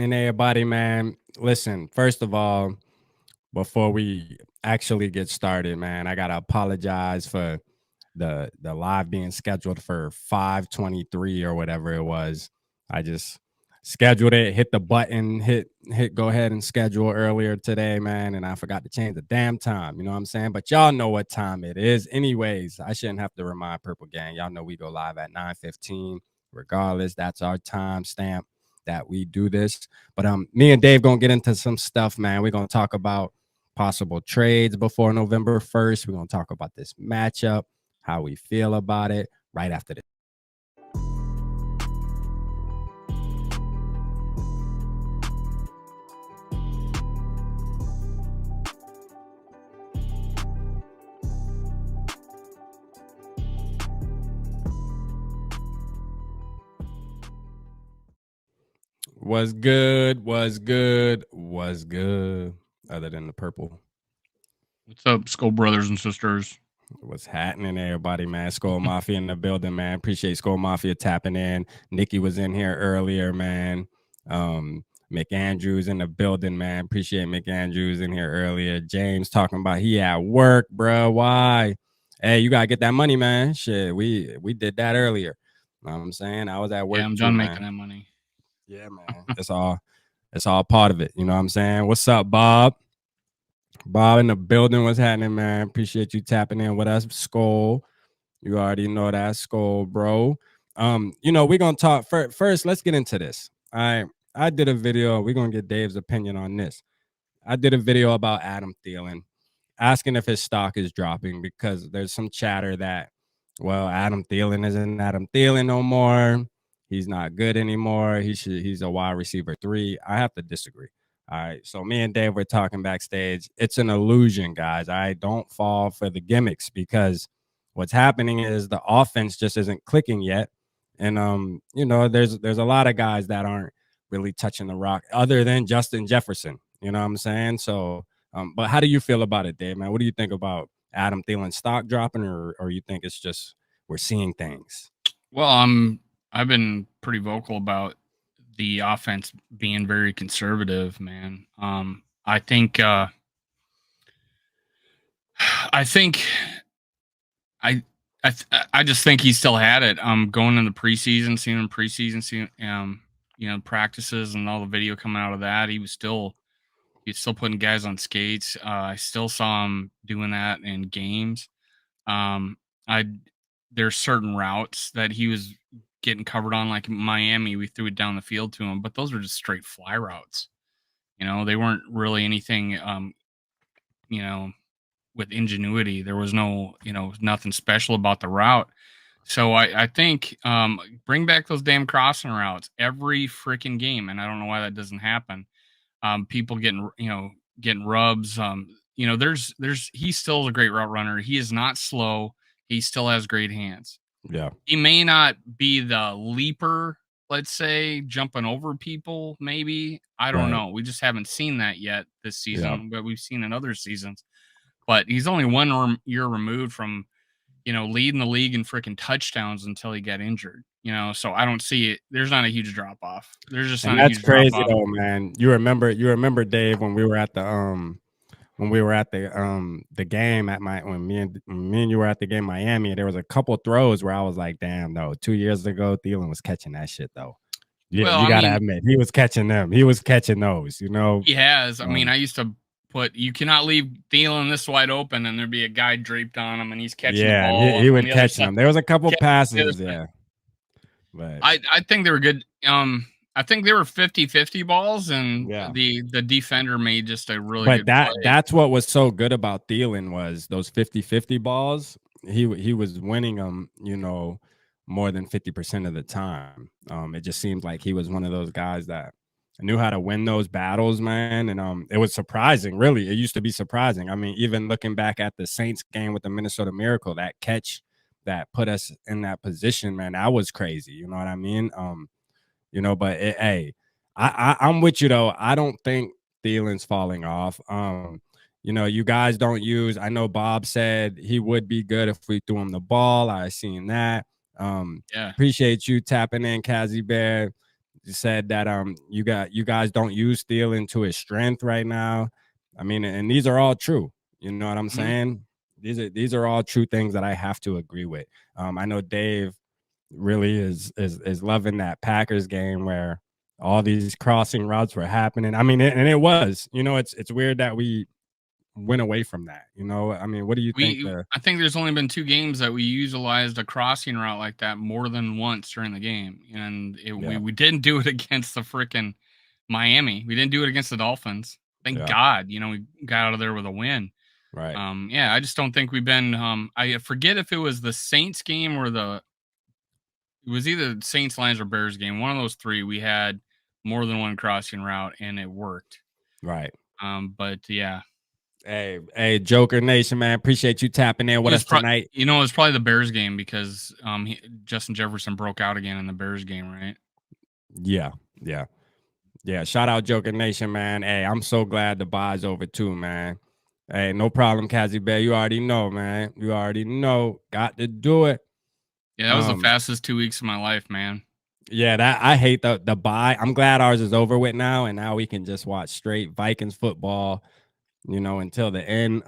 And everybody, man, listen, first of all, before we actually get started, man, I gotta apologize for the live being scheduled for 5:23 or whatever it was. I just scheduled it, hit the button, hit go ahead and schedule earlier today, man, and I forgot to change the damn time. You know what I'm saying? But y'all know what time it is. Anyways, I shouldn't have to remind Purple Gang. Y'all know we go live at 9:15. Regardless, that's our time stamp that we do this. But me and Dave gonna get into some stuff, man. We're gonna talk about possible trades before November 1st. We're gonna talk about this matchup, how we feel about it right after this. Was good, was good, was good. Other than the purple. What's up, SKOL brothers and sisters? What's happening, everybody, man? SKOL Mafia in the building, man. Appreciate SKOL Mafia tapping in. Nikki was in here earlier, man. McAndrews in the building, man. Appreciate McAndrews in here earlier. James talking about he at work, bro. Why? Hey, you gotta get that money, man. Shit, we did that earlier. You know what I'm saying? I was at work. Yeah, I'm too, done man. making that money. Yeah, man. It's all part of it. You know what I'm saying? What's up, Bob? Bob in the building. What's happening, man? Appreciate you tapping in with us. SKOL. You already know that. SKOL, bro. We're gonna talk first. Let's get into this. I did a video. We're gonna get Dave's opinion on this. I did a video about Adam Thielen, asking if his stock is dropping because there's some chatter that, well, Adam Thielen isn't Adam Thielen no more. He's not good anymore. He's a wide receiver 3. I have to disagree. All right. So me and Dave were talking backstage. It's an illusion, guys. I don't fall for the gimmicks because what's happening is the offense just isn't clicking yet. And there's a lot of guys that aren't really touching the rock other than Justin Jefferson. You know what I'm saying? So but how do you feel about it, Dave, man? What do you think about Adam Thielen's stock dropping, or you think it's just we're seeing things? Well, I've been pretty vocal about the offense being very conservative, man. I think I just think he still had it. Going in the preseason, seeing him preseason, seeing practices and all the video coming out of that, he's still putting guys on skates. I still saw him doing that in games. There's certain routes that he was getting covered on, like Miami. We threw it down the field to him, but those were just straight fly routes. They weren't really anything. With ingenuity, there was no, nothing special about the route. So I think bring back those damn crossing routes every freaking game, and I don't know why that doesn't happen. People getting rubs. He still is a great route runner. He is not slow. He still has great hands. Yeah. He may not be the leaper, let's say, jumping over people, maybe. I don't know. We just haven't seen that yet this season, but we've seen in other seasons. But he's only 1 year removed from, leading the league in freaking touchdowns until he got injured. So I don't see it. There's not a huge drop off. There's just not a huge drop off. That's crazy though, man. You remember Dave when we were at the game at when me and you were at the game in Miami, there was a couple throws where I was like, damn, no, 2 years ago, Thielen was catching that shit though. Yeah, well, you gotta admit, he was catching them. He was catching those, He has. I mean, I used to you cannot leave Thielen this wide open and there'd be a guy draped on him and he's catching the ball. Yeah, he would catch them. There was a couple passes, yeah. But I think they were good. I think they were 50-50 balls, and the defender made just a really good play. That's what was so good about Thielen was those 50-50 balls. He was winning them, more than 50% of the time. It just seemed like he was one of those guys that knew how to win those battles, man. And it was surprising, really. It used to be surprising. I mean, even looking back at the Saints game with the Minnesota Miracle, that catch that put us in that position, man, that was crazy. You know what I mean? But hey, I'm with you though. I don't think Thielen's falling off. You guys don't use. I know Bob said he would be good if we threw him the ball. I seen that. Appreciate you tapping in, Kazi Bear. said that you guys don't use Thielen to his strength right now. I mean, and these are all true. You know what I'm saying? These are all true things that I have to agree with. I know Dave really is loving that Packers game where all these crossing routes were happening. I mean, and it was. You know, it's weird that we went away from that. You know, I mean, what do you think? I think there's only been 2 games that we utilized a crossing route like that more than once during the game, and we didn't do it against the freaking Miami. We didn't do it against the Dolphins. Thank God, we got out of there with a win. Right. I just don't think we've been. I forget if it was the Saints game or it was either Saints, Lions, or Bears game. One of those 3, we had more than one crossing route, and it worked. Right. But yeah. Hey, Joker Nation, man. Appreciate you tapping in with us tonight. It was probably the Bears game because Justin Jefferson broke out again in the Bears game, right? Yeah. Shout out Joker Nation, man. Hey, I'm so glad the bye's over too, man. Hey, no problem, Kazi Bay. You already know, man. You already know. Got to do it. Yeah, that was the fastest 2 weeks of my life, man. Yeah, that I hate the bye. I'm glad ours is over with now, and now we can just watch straight Vikings football. Until the end.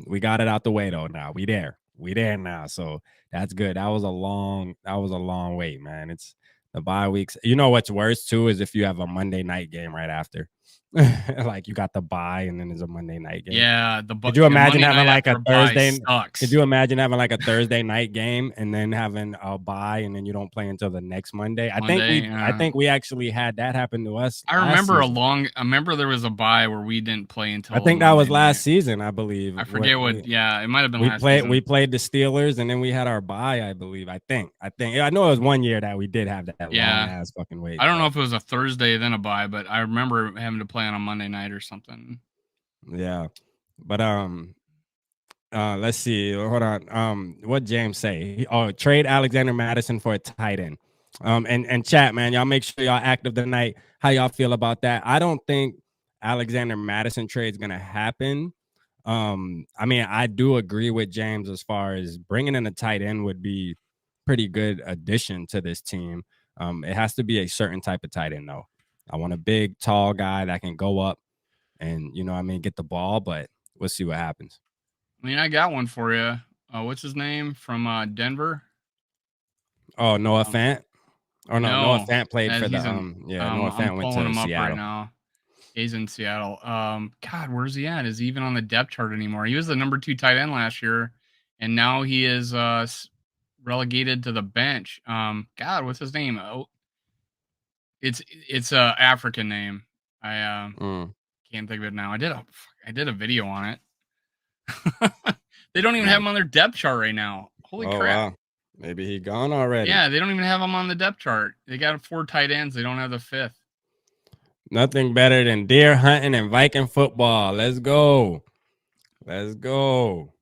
We got it out the way though. Now we there now, so that's good. That was a long wait, man. It's the bye weeks. You know what's worse too is if you have a Monday night game right after. Like you got the bye and then there's a Monday night game. Yeah, could you imagine having like a Thursday? Sucks. Could you imagine having like a Thursday night game and then having a bye and then you don't play until the next Monday? I think we actually had that happen to us. I remember there was a bye where we didn't play until. I think that was last season, I believe. I forget it might have been last season. We played the Steelers and then we had our bye, I believe. I know it was one year that we did have that long ass fucking wait. I don't know if it was a Thursday then a bye, but I remember having to play on a Monday night or something. Yeah. But let's see. Hold on. What James say? Trade Alexander Madison for a tight end. And chat, man, y'all make sure y'all active tonight. How y'all feel about that? I don't think Alexander Madison trade is gonna happen. I mean, I do agree with James as far as bringing in a tight end would be pretty good addition to this team. It has to be a certain type of tight end though. I want a big, tall guy that can go up and get the ball, but we'll see what happens. I mean, I got one for you. What's his name from Denver? Oh, Noah Fant. Or no, Noah Fant played for the Noah Fant went to Seattle. Right now. He's in Seattle. God, where's he at? Is he even on the depth chart anymore? He was the number 2 tight end last year, and now he is relegated to the bench. God, what's his name? Oh, it's a African name. I can't think of it now. I did a video on it. They don't even have him on their depth chart right now. Holy crap. Wow. Maybe he gone already. Yeah, they don't even have him on the depth chart. They got 4 tight ends. They don't have the 5th. Nothing better than deer hunting and Viking football. Let's go. For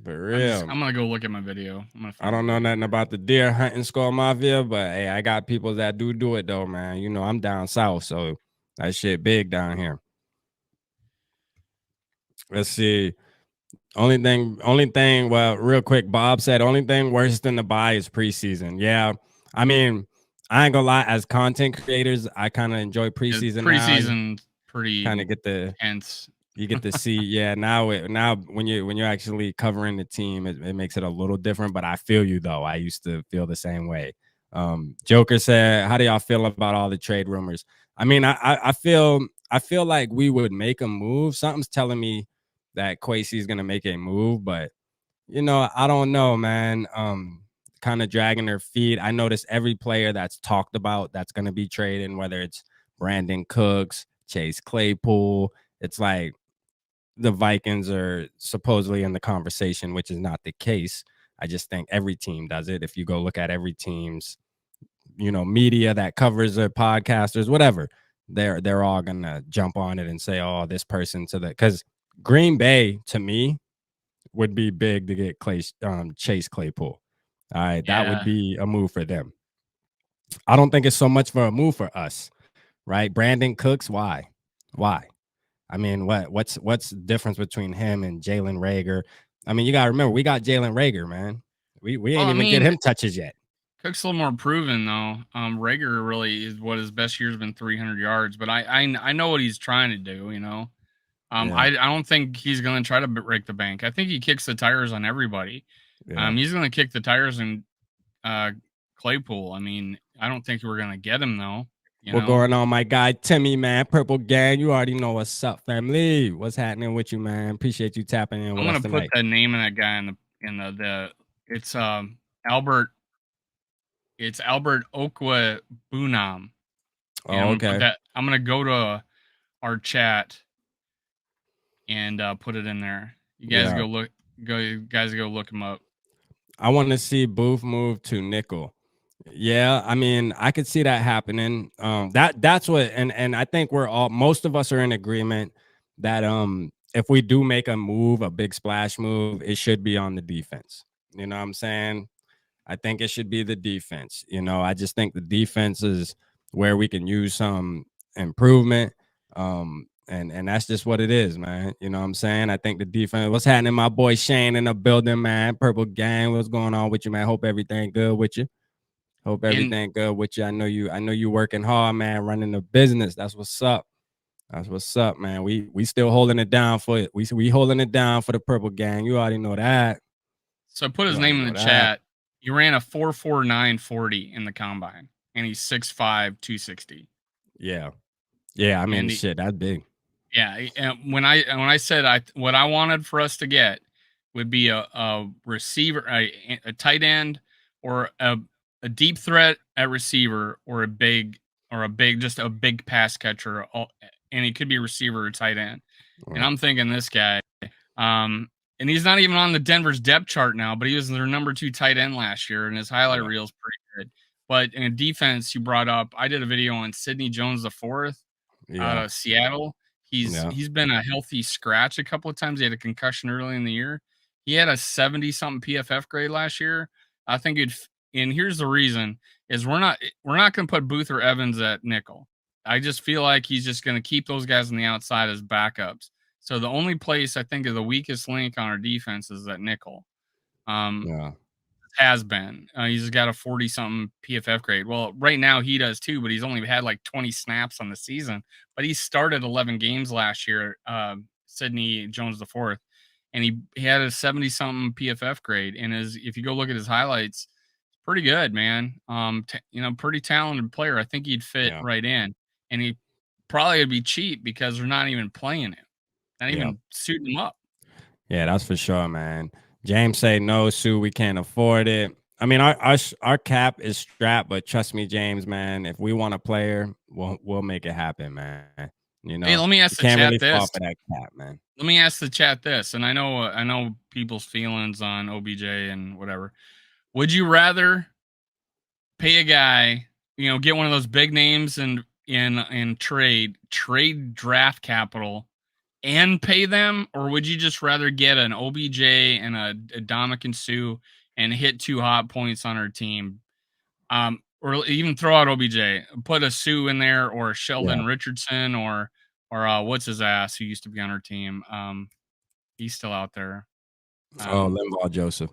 real. I'm going to go look at my video. I don't know nothing about the deer hunting SKOL Mafia, but hey, I got people that do it though, man. I'm down south, so that shit big down here. Let's see. Only thing, well, real quick, Bob said only thing worse than the bye is preseason. Yeah. I mean, I ain't gonna lie, as content creators, I kind of enjoy preseason. Preseason pretty kind of get the intense. You get to see, now when you're actually covering the team, it makes it a little different. But I feel you though. I used to feel the same way. Joker said, how do y'all feel about all the trade rumors? I mean, I feel like we would make a move. Something's telling me that Kwesi is gonna make a move, but I don't know, man. Kind of dragging their feet. I notice every player that's talked about that's gonna be trading, whether it's Brandon Cooks, Chase Claypool, it's like the Vikings are supposedly in the conversation, which is not the case. I just think every team does it. If you go look at every team's, media that covers their podcasters, whatever, they're all gonna jump on it and say, oh, this person to the, because Green Bay to me would be big to get Chase Claypool. All right, that would be a move for them. I don't think it's so much for a move for us, right? Brandon Cooks, why? I mean, what's the difference between him and Jalen Reagor? I mean, you gotta remember, we got Jalen Reagor, man. We ain't even get him touches yet. Cook's a little more proven though. Rager really is what his best year's been 300 yards, but I know what he's trying to do. You know, I don't think he's going to try to break the bank. I think he kicks the tires on everybody. He's going to kick the tires in Claypool. I mean, I don't think we're going to get him though. What's going on, my guy Timmy, man? Purple Gang, you already know what's up, family. What's happening with you, man? Appreciate you tapping in with us tonight. I'm gonna put the name of that guy in the it's Albert. It's Albert Okwa Bunam. Oh, okay. I'm gonna go to our chat and put it in there. You guys go look. You guys go look him up. I want to see Booth move to nickel. Yeah, I mean, I could see that happening. That's what, and I think most of us are in agreement that if we do make a move, a big splash move, it should be on the defense. You know what I'm saying? I think it should be the defense. You know, I just think the defense is where we can use some improvement. And that's just what it is, man. You know what I'm saying? I think the defense. What's happening, my boy Shane in the building, man? Purple Gang, what's going on with you, man? Hope everything good with you. Hope everything good with you. I know you working hard, man, running the business. That's what's up. That's what's up, man. We still holding it down for it. We holding it down for the Purple Gang. You already know that. So put his name in the chat. He ran a 4.4940 in the combine, and he's 6'5", 260. Yeah. I mean, shit, that's big. Yeah, and when I said what I wanted for us to get would be a receiver, a tight end, or a deep threat at receiver, or a big pass catcher, and he could be a receiver or tight end. Right. And I'm thinking this guy, and he's not even on the Denver's depth chart now, but he was their number 2 tight end last year, and his highlight reel is pretty good. But in defense, you brought up, I did a video on Sidney Jones IV out of Seattle. He's been a healthy scratch a couple of times. He had a concussion early in the year. He had a 70-something PFF grade last year. I think and here's the reason is we're not going to put Booth or Evans at nickel. I just feel like he's just going to keep those guys on the outside as backups. So the only place I think is the weakest link on our defense is at nickel. Has been. He's got a 40-something PFF grade. Well, right now he does too, but he's only had like 20 snaps on the season. But he started 11 games last year, Sidney Jones IV, and he had a 70-something PFF grade. And if you go look at his highlights, pretty good, man. Pretty talented player. I think he'd fit right in, and he probably would be cheap because they're not even playing him, not even suiting him up. Yeah, that's for sure, man. James say no, Sue, we can't afford it. I mean, our cap is strapped, but trust me, James, man, if we want a player, we'll make it happen, man. You know, hey, let me ask the chat this. Fall for that cap, man. Let me ask the chat this, and I know people's feelings on OBJ and whatever. Would you rather pay a guy, get one of those big names and trade draft capital and pay them, or would you just rather get an OBJ and a Dominican Sue and hit 2 hot points on our team? Or even throw out OBJ, put a Sue in there, or Sheldon Richardson, or what's his ass who used to be on our team? He's still out there. Linval Joseph.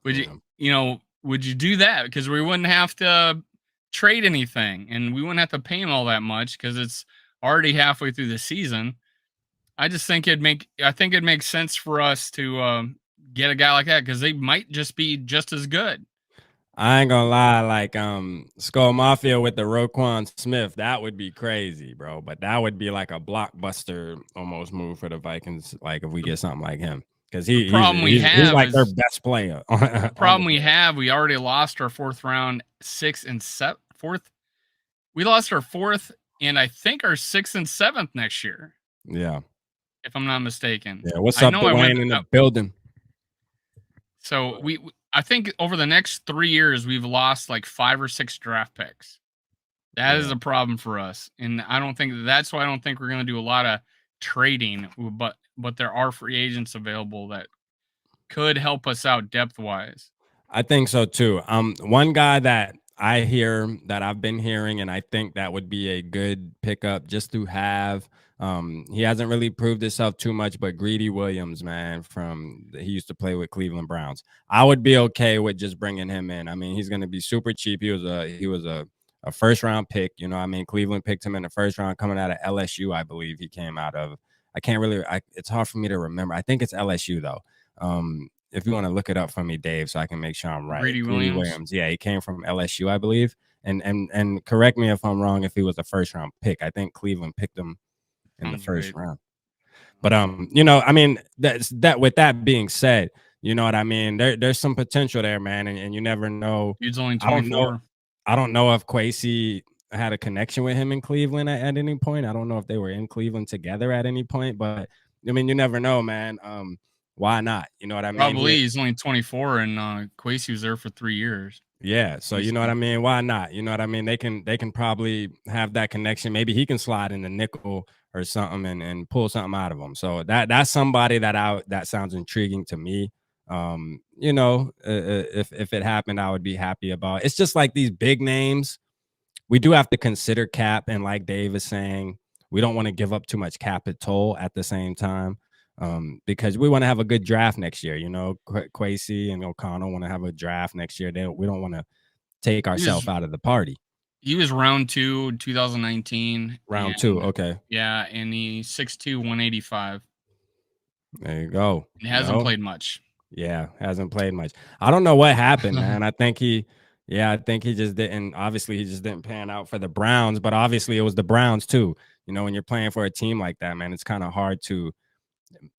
Would you do that? Because we wouldn't have to trade anything, and we wouldn't have to pay him all that much because it's already halfway through the season. I just think it'd make sense for us to get a guy like that because they might just be just as good. I ain't gonna lie, like SKOL Mafia with the Roquan Smith, that would be crazy, bro. But that would be like a blockbuster almost move for the Vikings, like if we get something like him. Because he's like their best player. The problem we already lost our 4th round, 6th and 4th. We lost our 4th and I think our 6th and 7th next year. Yeah. If I'm not mistaken. Yeah. What's up, Dwayne, in the building? So I think over the next 3 years, we've lost like 5 or 6 draft picks. That is a problem for us. And that's why I don't think we're going to do a lot of trading, but there are free agents available that could help us out depth wise. I think so too. One guy that I hear that I've been hearing, and I think that would be a good pickup just to have. He hasn't really proved himself too much, but Greedy Williams, man, he used to play with Cleveland Browns. I would be okay with just bringing him in. I mean, he's going to be super cheap. He was a first round pick. You know, I mean, Cleveland picked him in the first round, coming out of LSU, I believe he came out of. I can't really. It's hard for me to remember. I think it's LSU though. If you want to look it up for me, Dave, so I can make sure I'm right. Greedy Greedy Williams. Williams. Yeah, he came from LSU, I believe. And correct me if I'm wrong if he was a first round pick. I think Cleveland picked him in the Sounds first right. round. But you know, I mean, with that being said, you know what I mean? There's some potential there, man, and you never know. Dude's only I don't know 24. I don't know if Kwesi had a connection with him in Cleveland at any point. I don't know if they were in Cleveland together at any point, but I mean, you never know, man. Why not? You know what I mean? Probably he's only 24, and Kwesi was there for 3 years. Yeah, so you know what I mean? Why not? You know what I mean? They can probably have that connection. Maybe he can slide in the nickel or something and pull something out of him. So that's somebody that sounds intriguing to me. You know, if it happened, I would be happy about it. It's just like these big names. We do have to consider cap, and like Dave is saying, we don't want to give up too much capital at the same time. Because we want to have a good draft next year. You know, Kwesi and O'Connell want to have a draft next year. We don't want to take ourselves out of the party. He was round 2, 2019. Round 2, okay. Yeah, and he's 6'2", 185. There you go. He hasn't played much. Yeah, hasn't played much. I don't know what happened, man. I think he just didn't. Obviously, he just didn't pan out for the Browns, but obviously it was the Browns too. You know, when you're playing for a team like that, man, it's kind of hard to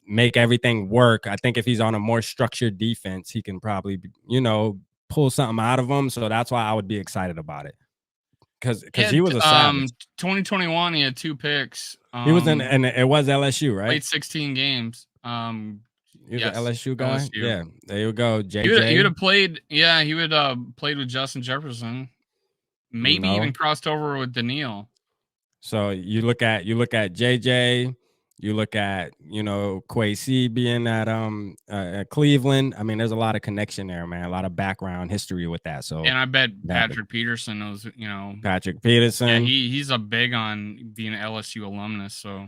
make everything work. I think if he's on a more structured defense, he can probably, you know, pull something out of him. So that's why I would be excited about it. Because he was a savage. 2021, he had 2 picks. He was in, and it was LSU, right? Played 16 games. He was an LSU guy. LSU. Yeah, there you go. JJ. He would have played. Yeah, he would played with Justin Jefferson. Maybe even crossed over with Daniil. So you look at JJ, you look at, you know, Kwesi being at Cleveland. I mean, there's a lot of connection there, man. A lot of background history with that. So and I bet Patrick Peterson knows, you know. Patrick Peterson. Yeah, he's a big on being an LSU alumnus. So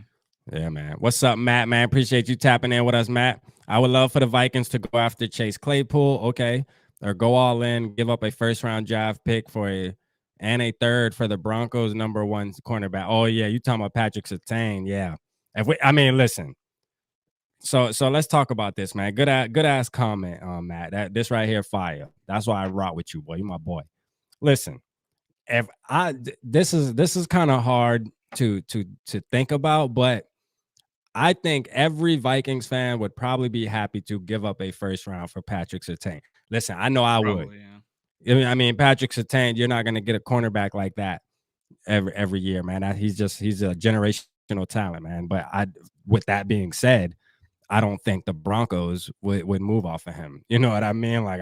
yeah, man. What's up, Matt? Man, appreciate you tapping in with us, Matt. I would love for the Vikings to go after Chase Claypool, okay, or go all in, give up a first round draft pick and a third for the Broncos number 1 cornerback. Oh yeah, you talking about Patrick Surtain? Yeah. Listen. So let's talk about this, man. Good ass comment, Matt. This right here, fire. That's why I rock with you, boy. You my boy. Listen, this is kind of hard to think about, but I think every Vikings fan would probably be happy to give up a first round for Patrick Surtain. Listen, I know I would. Yeah. I mean, Patrick Surtain, you're not going to get a cornerback like that every year, man. He's a generational talent, man. But with that being said, I don't think the Broncos would move off of him. You know what I mean? Like,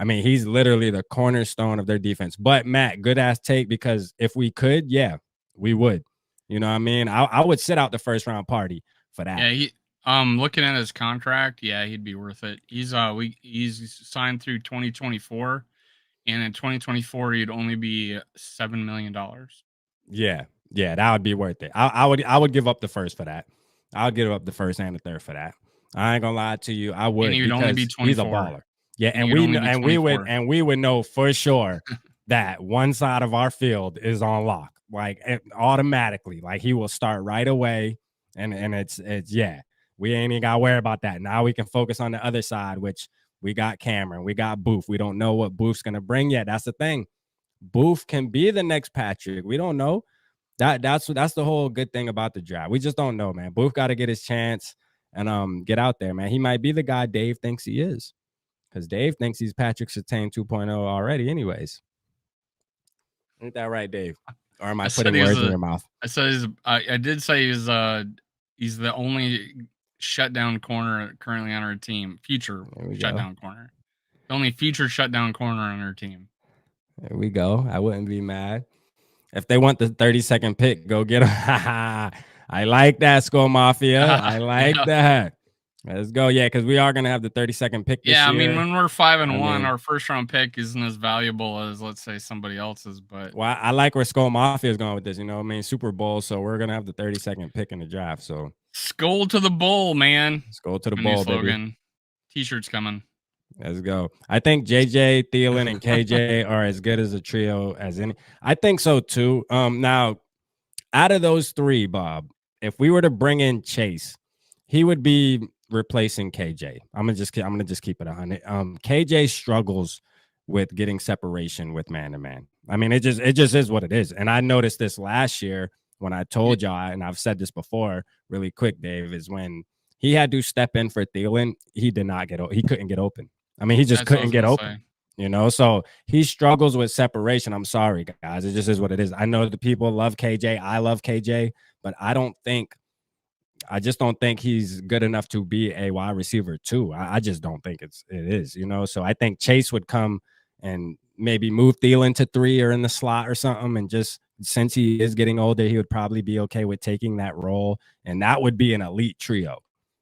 he's literally the cornerstone of their defense. But Matt, good ass take, because if we could, yeah, we would. You know what I mean? I would sit out the first round party for that. Yeah, looking at his contract, yeah, he'd be worth it. He's signed through 2024, and in 2024 he'd only be $7 million. Yeah, that would be worth it. I would give up the first for that. I would give up the first and the third for that. I ain't gonna lie to you. I would, and he would only be 24. He's a baller. Yeah, and we would know for sure that one side of our field is on lock, like automatically. Like he will start right away, and it's yeah. We ain't even gotta worry about that. Now we can focus on the other side, which we got Cameron, we got Booth. We don't know what Booth's gonna bring yet. That's the thing. Booth can be the next Patrick. We don't know. That's the whole good thing about the draft. We just don't know, man. Booth got to get his chance and get out there, man. He might be the guy Dave thinks he is, because Dave thinks he's Patrick Surtain 2.0 already anyways. Ain't that right, Dave? Or am I putting words in your mouth? I did say he's the only shutdown corner currently on our team. Future shutdown corner. The only future shutdown corner on our team. There we go. I wouldn't be mad. If they want the 32nd pick, go get him. I like that, SKOL Mafia. I like that. Let's go. Yeah, because we are gonna have the 32nd pick this Yeah, I mean, year. when we're 5-1, mean, our first round pick isn't as valuable as, let's say, somebody else's. But well, I like where SKOL Mafia is going with this. You know, I mean, Super Bowl, so we're gonna have the 32nd pick in the draft. So SKOL to the bowl, man. let's go to the My new ball, baby. slogan. T-shirts coming. Let's go. I think JJ, Thielen, and KJ are as good as a trio as any. I think so too. Now out of those three, Bob, if we were to bring in Chase, he would be replacing KJ. I'm gonna just keep it 100. KJ struggles with getting separation with man to man. I mean, it just is what it is. And I noticed this last year when I told y'all, and I've said this before, really quick, Dave, is when he had to step in for Thielen, he did not get he couldn't get open. I mean, he just That's what I couldn't was get gonna open. say. You know, so he struggles with separation. I'm sorry, guys. It just is what it is. I know the people love KJ. I love KJ, but I just don't think he's good enough to be a wide receiver too. I just don't think it is, you know. So I think Chase would come and maybe move Thielen to 3 or in the slot or something. And just since he is getting older, he would probably be okay with taking that role. And that would be an elite trio,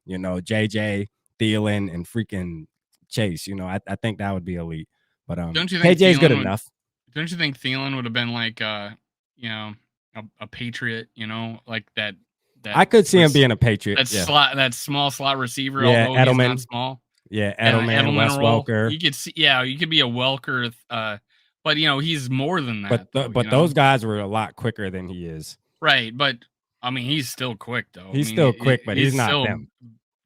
you know, JJ, Thielen, and freaking Chase. You know, I think that would be elite. But Don't you think KJ is good Thielen would? enough. Don't you think Thielen would have been like, you know, a patriot? You know, like that I could see him was being a Patriot. that Yeah. slot, that small slot receiver. Yeah. Although he's not Edelman. small, Yeah. yeah, Edelman, Edelman Wes role. Welker. You could see, yeah, you could be a Welker, but you know he's more than that, though. You But know, those guys were a lot quicker than he is. right? But I mean, he's still quick, though. I He's mean, still quick, but he's he's not still them.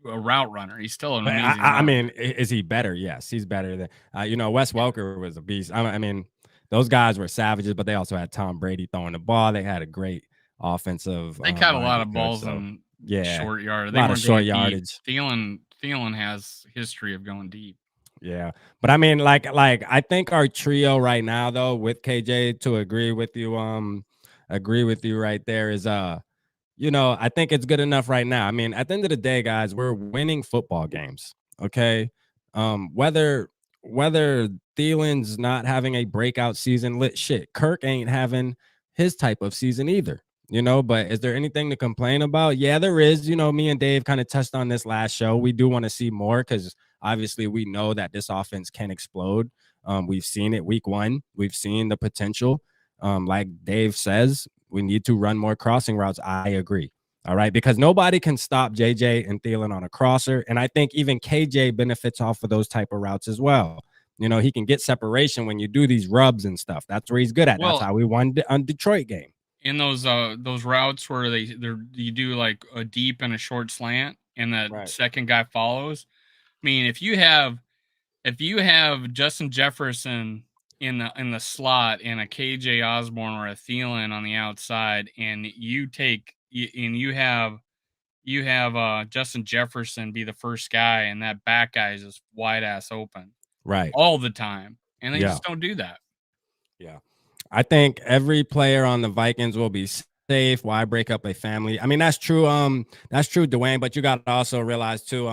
a route runner. He's still an But amazing I route mean, runner. is he better? Yes, he's better than you know. Wes Welker was a beast. I mean, those guys were savages, but they also had Tom Brady throwing the ball. They had a great offensive They caught a lot of livelihood. balls So in yeah, short yard. a They lot of weren't short going deep. yardage. Thielen has history of going deep. Yeah, but I mean, like I think our trio right now, though, with KJ, to agree with you right there is you know, I think it's good enough right now. I mean, at the end of the day, guys, we're winning football games. Okay. Whether Thielen's not having a breakout season, lit shit. Kirk ain't having his type of season either. You know, but is there anything to complain about? Yeah, there is. You know, me and Dave kind of touched on this last show. We do want to see more because obviously we know that this offense can explode. We've seen it week 1. We've seen the potential. Like Dave says, we need to run more crossing routes. I agree. All right. Because nobody can stop JJ and Thielen on a crosser. And I think even KJ benefits off of those type of routes as well. You know, he can get separation when you do these rubs and stuff. That's where he's good at. That's Well, how we won on Detroit game. in those routes where you do like a deep and a short slant, and the Right. second guy follows. I mean, if you have Justin Jefferson in the slot and a KJ Osborne or a Thielen on the outside, and you have Justin Jefferson be the first guy, and that back guy is just wide ass open, Right. all the time, and they Yeah. just don't do that. Yeah. I think every player on the Vikings will be safe. Why break up a family? I mean, that's true. That's true, Dwayne. But you got to also realize too,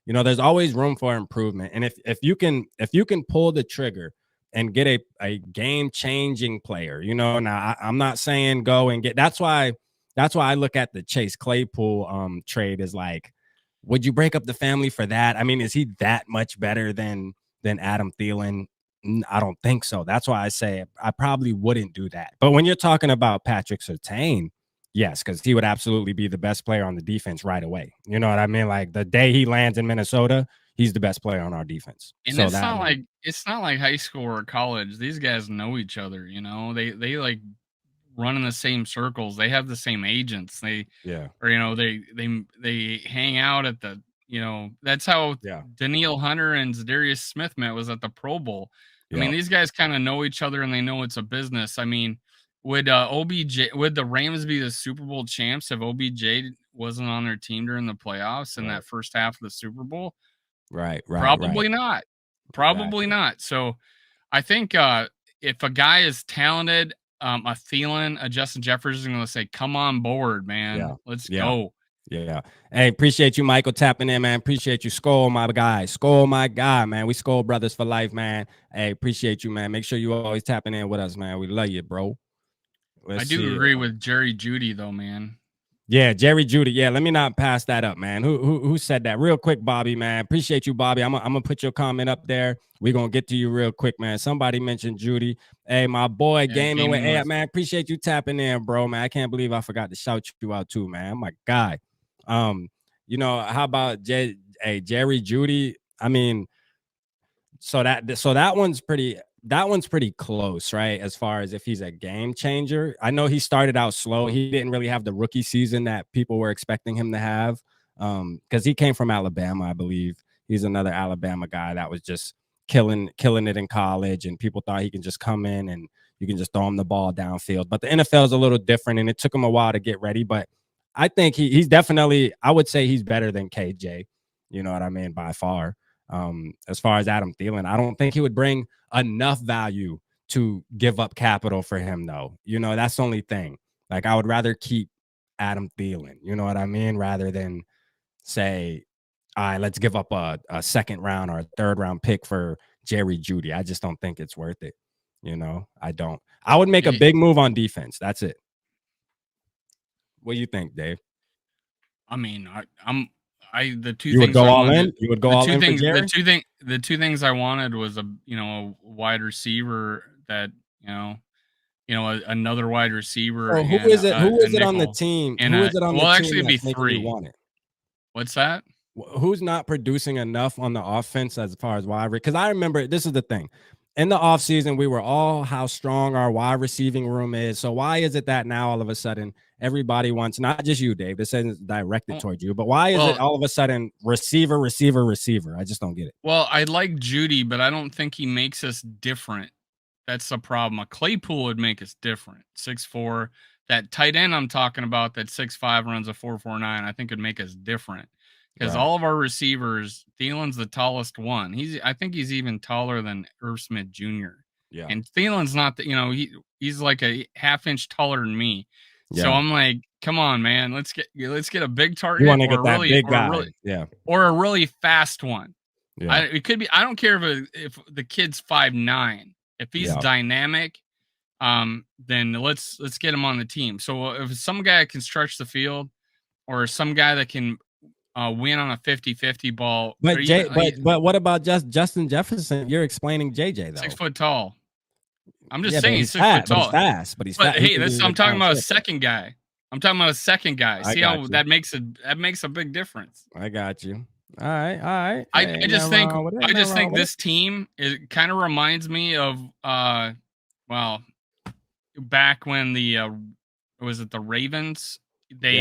you know, there's always room for improvement. And if you can pull the trigger and get a game changing player, you know, now I'm not saying go and get. That's why I look at the Chase Claypool trade as like, would you break up the family for that? I mean, is he that much better than Adam Thielen? I don't think so. That's why I say I probably wouldn't do that. But when you're talking about Patrick Surtain, yes, because he would absolutely be the best player on the defense right away. You know what I mean? Like the day he lands in Minnesota, he's the best player on our defense. And So that, I mean, it's not like high school or college. These guys know each other, you know. They like run in the same circles. They have the same agents. yeah, They hang out at the, you know, that's how yeah, Daniil Hunter and Zadarius Smith met, was at the Pro Bowl. I mean, yeah, these guys kind of know each other and they know it's a business. I mean, would the Rams be the Super Bowl champs if OBJ wasn't on their team during the playoffs in right, that first half of the Super Bowl? right, right, right. Probably not. Probably Exactly. not. So I think if a guy is talented, a Thielen, a Justin Jefferson, going to say, "Come on board, Yeah, man, let's yeah. go." Yeah. Hey, appreciate you, Michael, tapping in, man. Appreciate you, SKOL, my guy. SKOL, my guy, man. We SKOL brothers for life, man. Hey, appreciate you, man. Make sure you always tapping in with us, man. We love you, bro. I Let's do see. agree with Jerry Judy, though, man. Yeah, Jerry Judy. Yeah, let me not pass that up, man. Who said that? Real quick, Bobby, man. Appreciate you, Bobby. I'm gonna put your comment up there. We're gonna get to you real quick, man. Somebody mentioned Judy. Hey, my boy, Yeah, gaming with. Hey, man, appreciate you tapping in, bro, man. I can't believe I forgot to shout you out too, man. My guy. You know, how about Jerry Judy? I mean, so that one's pretty close, right? As far as if he's a game changer. I know he started out slow. He didn't really have the rookie season that people were expecting him to have. Because he came from Alabama, I believe. He's another Alabama guy that was just killing it in college, and people thought he can just come in and you can just throw him the ball downfield. But the NFL is a little different, and it took him a while to get ready. But I think he's definitely, I would say he's better than KJ. You know what I mean? By far. As far as Adam Thielen, I don't think he would bring enough value to give up capital for him, though. You know, that's the only thing. Like, I would rather keep Adam Thielen, you know what I mean, rather than say, all right, let's give up a second round or a third round pick for Jerry Judy. I just don't think it's worth it. You know, I don't. I would make a big move on defense. That's it. What do you think, Dave? I mean, the two You would things go I all wanted. in? You would go all in for Jerry? The two things I wanted was a wide receiver that another wide receiver. So and who is it? Who a is it on the nickel. team? And Who is it on the well, team actually, it'd be that's making you 3. want it? What's that? Who's not producing enough on the offense as far as wide? Because I remember this is the thing. In the offseason, we were all how strong our wide receiving room is. So why is it that now all of a sudden everybody wants, not just you, Dave, this isn't directed towards you, but why is it all of a sudden receiver? I just don't get it. Well, I like Judy, but I don't think he makes us different. That's the problem. A Claypool would make us different. 6'4". That tight end I'm talking about, that 6'5", runs a 4.49, I think would make us different. Because all of our receivers, Thielen's the tallest one. I think he's even taller than Irv Smith Jr. Yeah. And Thielen's not he's like a half-inch taller than me. Yeah. So I'm like, come on, man, let's get a big target. You want to get that big guy. Or a really fast one. Yeah. It could be. I don't care if the kid's 5'9". If he's dynamic, then let's get him on the team. So if some guy can stretch the field, or some guy that can win on a 50-50 ball. But but what about Justin Jefferson? You're explaining JJ though. 6 foot tall. I'm just saying he's 6 foot tall. But he's fast. Hey, I'm talking about a second guy. See how that makes a big difference. I got you. All right. I just think this team, it kind of reminds me of back when was it the Ravens? They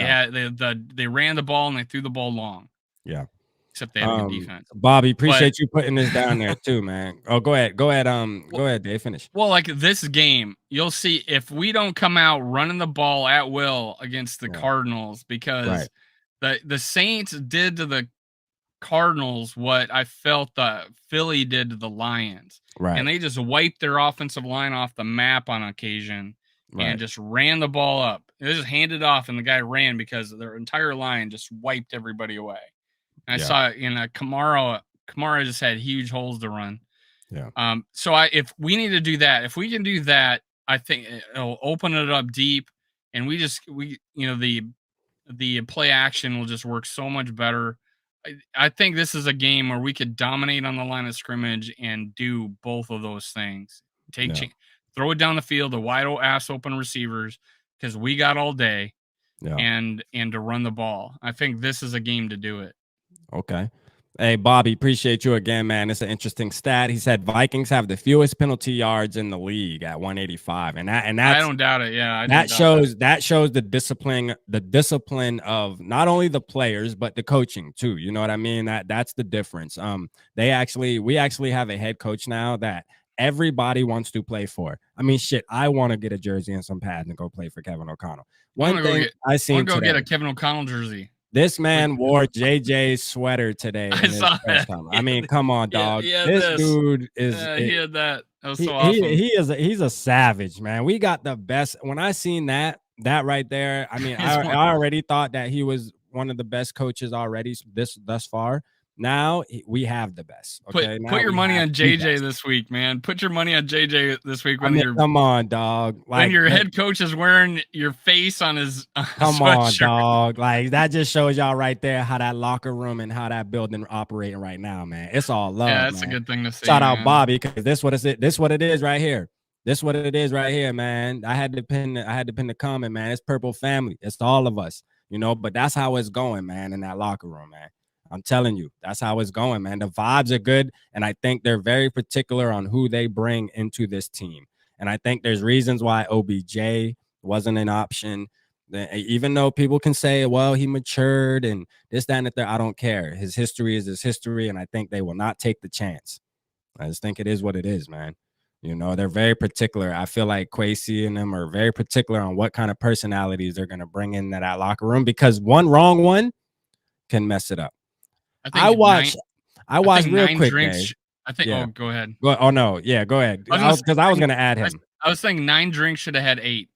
ran the ball and they threw the ball long. Yeah. Except they had a good defense. Bobby, appreciate you putting this down there too, man. Oh, go ahead. Go ahead, Dave. Finish. Well, like this game, you'll see if we don't come out running the ball at will against the Cardinals, because the Saints did to the Cardinals what I felt the Philly did to the Lions. Right. And they just wiped their offensive line off the map on occasion and just ran the ball up. They just handed off and the guy ran because their entire line just wiped everybody away. And I saw Kamara just had huge holes to run. Yeah. So if we need to do that, if we can do that, I think it'll open it up deep, and the play action will just work so much better. I think this is a game where we could dominate on the line of scrimmage and do both of those things. Throw it down the field, the wide ass open receivers, because we got all day, and to run the ball. I think this is a game to do it. Okay. Hey, Bobby, appreciate you again, man. It's an interesting stat. He said Vikings have the fewest penalty yards in the league at 185, and that's, I don't doubt it. Yeah, that shows the discipline of not only the players but the coaching too. You know what I mean? That's the difference. We actually have a head coach now that everybody wants to play for. I mean, shit, I want to get a jersey and some pads and go play for Kevin O'Connell. I'm gonna go get a Kevin O'Connell jersey. This man wore JJ's sweater today. I saw that. I mean, come on, dog. This dude is. He had that. That was so awesome. He's a savage, man. We got the best. When I seen that right there, I mean, I already thought that he was one of the best coaches already thus far. Now we have the best. Okay, put your money on JJ this week, man. Put your money on JJ this week when come on, dog. Like, when your head coach is wearing your face on his come on, dog. Like, that just shows y'all right there how that locker room and how that building operating right now, man. It's all love. Yeah, that's man. A good thing to see. Shout out Bobby, because this what it is right here. This what it is right here, man. I had to pin the comment, man. It's Purple family. It's all of us, but that's how it's going, man, in that locker room, man. I'm telling you, that's how it's going, man. The vibes are good, and I think they're very particular on who they bring into this team. And I think there's reasons why OBJ wasn't an option. Even though people can say, well, he matured and this, that, and the third, I don't care. His history is his history, and I think they will not take the chance. I just think it is what it is, man. They're very particular. I feel like Kwesi and them are very particular on what kind of personalities they're going to bring into that locker room, because one wrong one can mess it up. I watched real quick, Dave. I think. Yeah. Oh, go ahead. Oh no, yeah, go ahead. Because I was going to add him. I was saying 9 drinks should have had 8.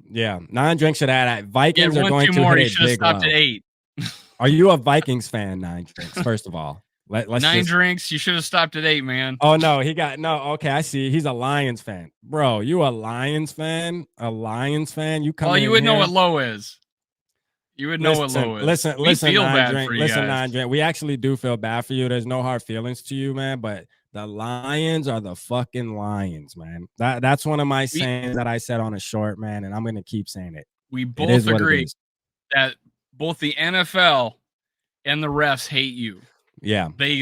Yeah, 9 drinks should have had 8. Vikings are going to more, hit a big stopped at 8. Are you a Vikings fan? 9 drinks, first of all. Let's 9 drinks. You should have stopped at 8, man. Oh no, okay, I see. He's a Lions fan, bro. You a Lions fan? A Lions fan? You come? Well, you would know what low is. You would know what low is. Listen, feel 9 bad drink. For you listen, guys. 9 drink. We actually do feel bad for you. There's no hard feelings to you, man. But the Lions are the fucking Lions, man. That's one of my sayings that I said on a short, man, and I'm gonna keep saying it. We both agree that both the NFL and the refs hate you. Yeah, they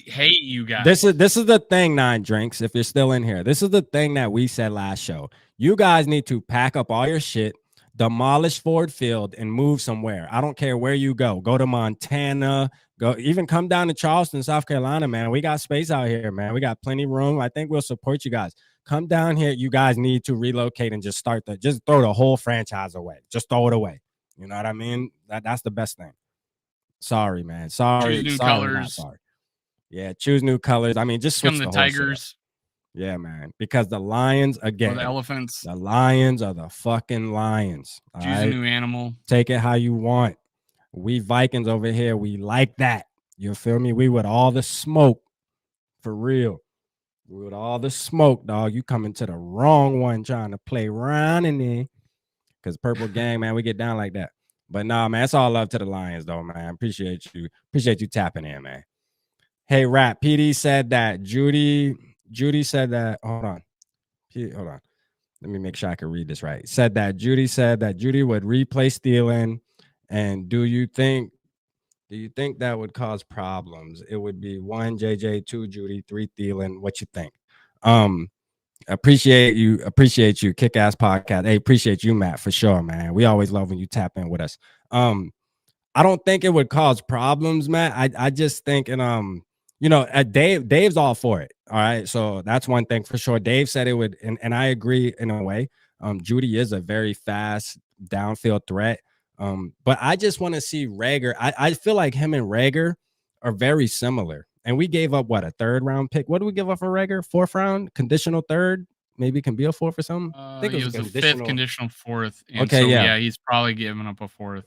hate you guys. This is the thing, 9 drinks. If you're still in here, this is the thing that we said last show. You guys need to pack up all your shit, demolish Ford Field, and move somewhere. I don't care where you go. Go to Montana. Even come down to Charleston, South Carolina, man. We got space out here, man. We got plenty of room. I think we'll support you guys. Come down here. You guys need to relocate and just throw the whole franchise away. Just throw it away. You know what I mean? That's the best thing. Sorry, man. Sorry. Choose new colors. Sorry. Yeah, choose new colors. I mean, just switch the Tigers. Yeah, man. Because the Lions, again, the elephants. The Lions are the fucking Lions. Choose a new animal. Take it how you want. We Vikings over here, we like that. You feel me? We with all the smoke. For real. We with all the smoke, dog. You coming to the wrong one trying to play around in there. Because Purple Gang, man, we get down like that. But nah, man, it's all love to the Lions, though, man. Appreciate you tapping in, man. Hey, Rap, PD said that. Judy said that. Hold on. Let me make sure I can read this right. Judy said that Judy would replace Thielen. And do you think that would cause problems? It would be 1 JJ, 2 Judy, 3 Thielen. What you think? Appreciate you. Kick ass podcast. Hey, appreciate you, Matt, for sure, man. We always love when you tap in with us. I don't think it would cause problems, Matt. I just think, and Dave's all for it. All right, so that's one thing for sure. Dave said it would, and I agree in a way. Judy is a very fast downfield threat. But I just want to see Rager. I feel like him and Rager are very similar. And we gave up, what, a 3rd round pick? What did we give up for Rager? 4th round? Conditional 3rd? Maybe it can be a 4th or something? I think it was a 5th conditional 4th. And okay, so, yeah, he's probably giving up a 4th.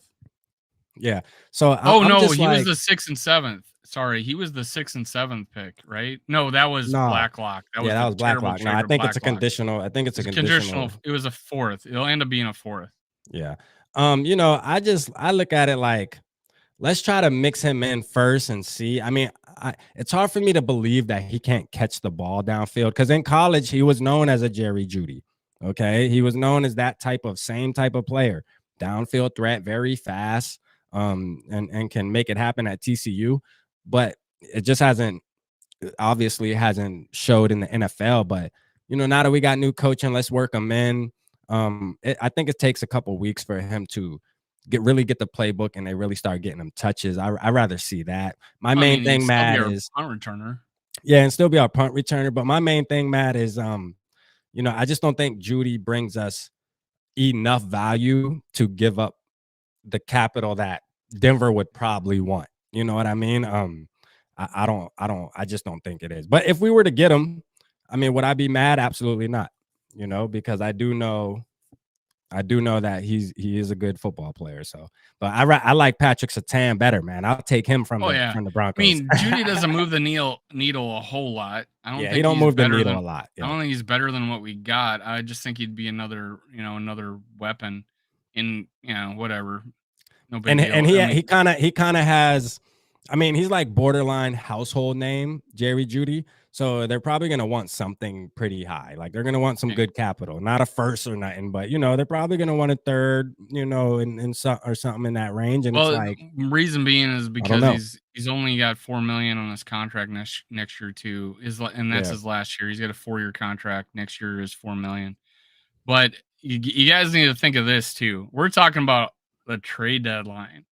Yeah. So he was the 6th and 7th. Sorry, he was the 6th and 7th pick, right? No, that was Blacklock. That was Blacklock. No, I think it's a conditional. I think it's a conditional. It was a 4th. It'll end up being a 4th. Yeah. I look at it like, let's try to mix him in first and see. I mean, it's hard for me to believe that he can't catch the ball downfield, because in college he was known as a Jerry Jeudy. Okay, he was known as that same type of player, downfield threat, very fast, and can make it happen at TCU. But it just obviously hasn't showed in the NFL. But now that we got new coaching, let's work him in. I think it takes a couple weeks for him to really get the playbook and they really start getting him touches. I rather see that. My main thing, Matt, is punt returner. Yeah, and still be our punt returner. But my main thing, Matt, is I just don't think Jeudy brings us enough value to give up the capital that Denver would probably want. You know what I mean? I just don't think it is. But if we were to get him, I mean, would I be mad? Absolutely not. Because I do know I do know that he is a good football player. So, but I like Patrick Surtain better, man. I'll take him from Oh yeah. the I Broncos. mean, Judy doesn't move the needle a whole lot. I don't Yeah, he think don't he's move the better needle a than lot. I Yeah. don't think he's better than what we got. I just think he'd be another weapon in, whatever. No big And deal. I he mean, kind of has, I mean, he's like borderline household name Jerry Judy. So they're probably gonna want something pretty high. Like they're gonna want some okay. good capital, not a first or nothing, but they're probably gonna want a third, in some or something in that range. And it's Well, like, the reason being is I don't because know. he's only got 4 million on his contract next year too. And that's Yeah. his last year. He's got a 4-year contract. Next year is 4 million. But you guys need to think of this too. We're talking about the trade deadline.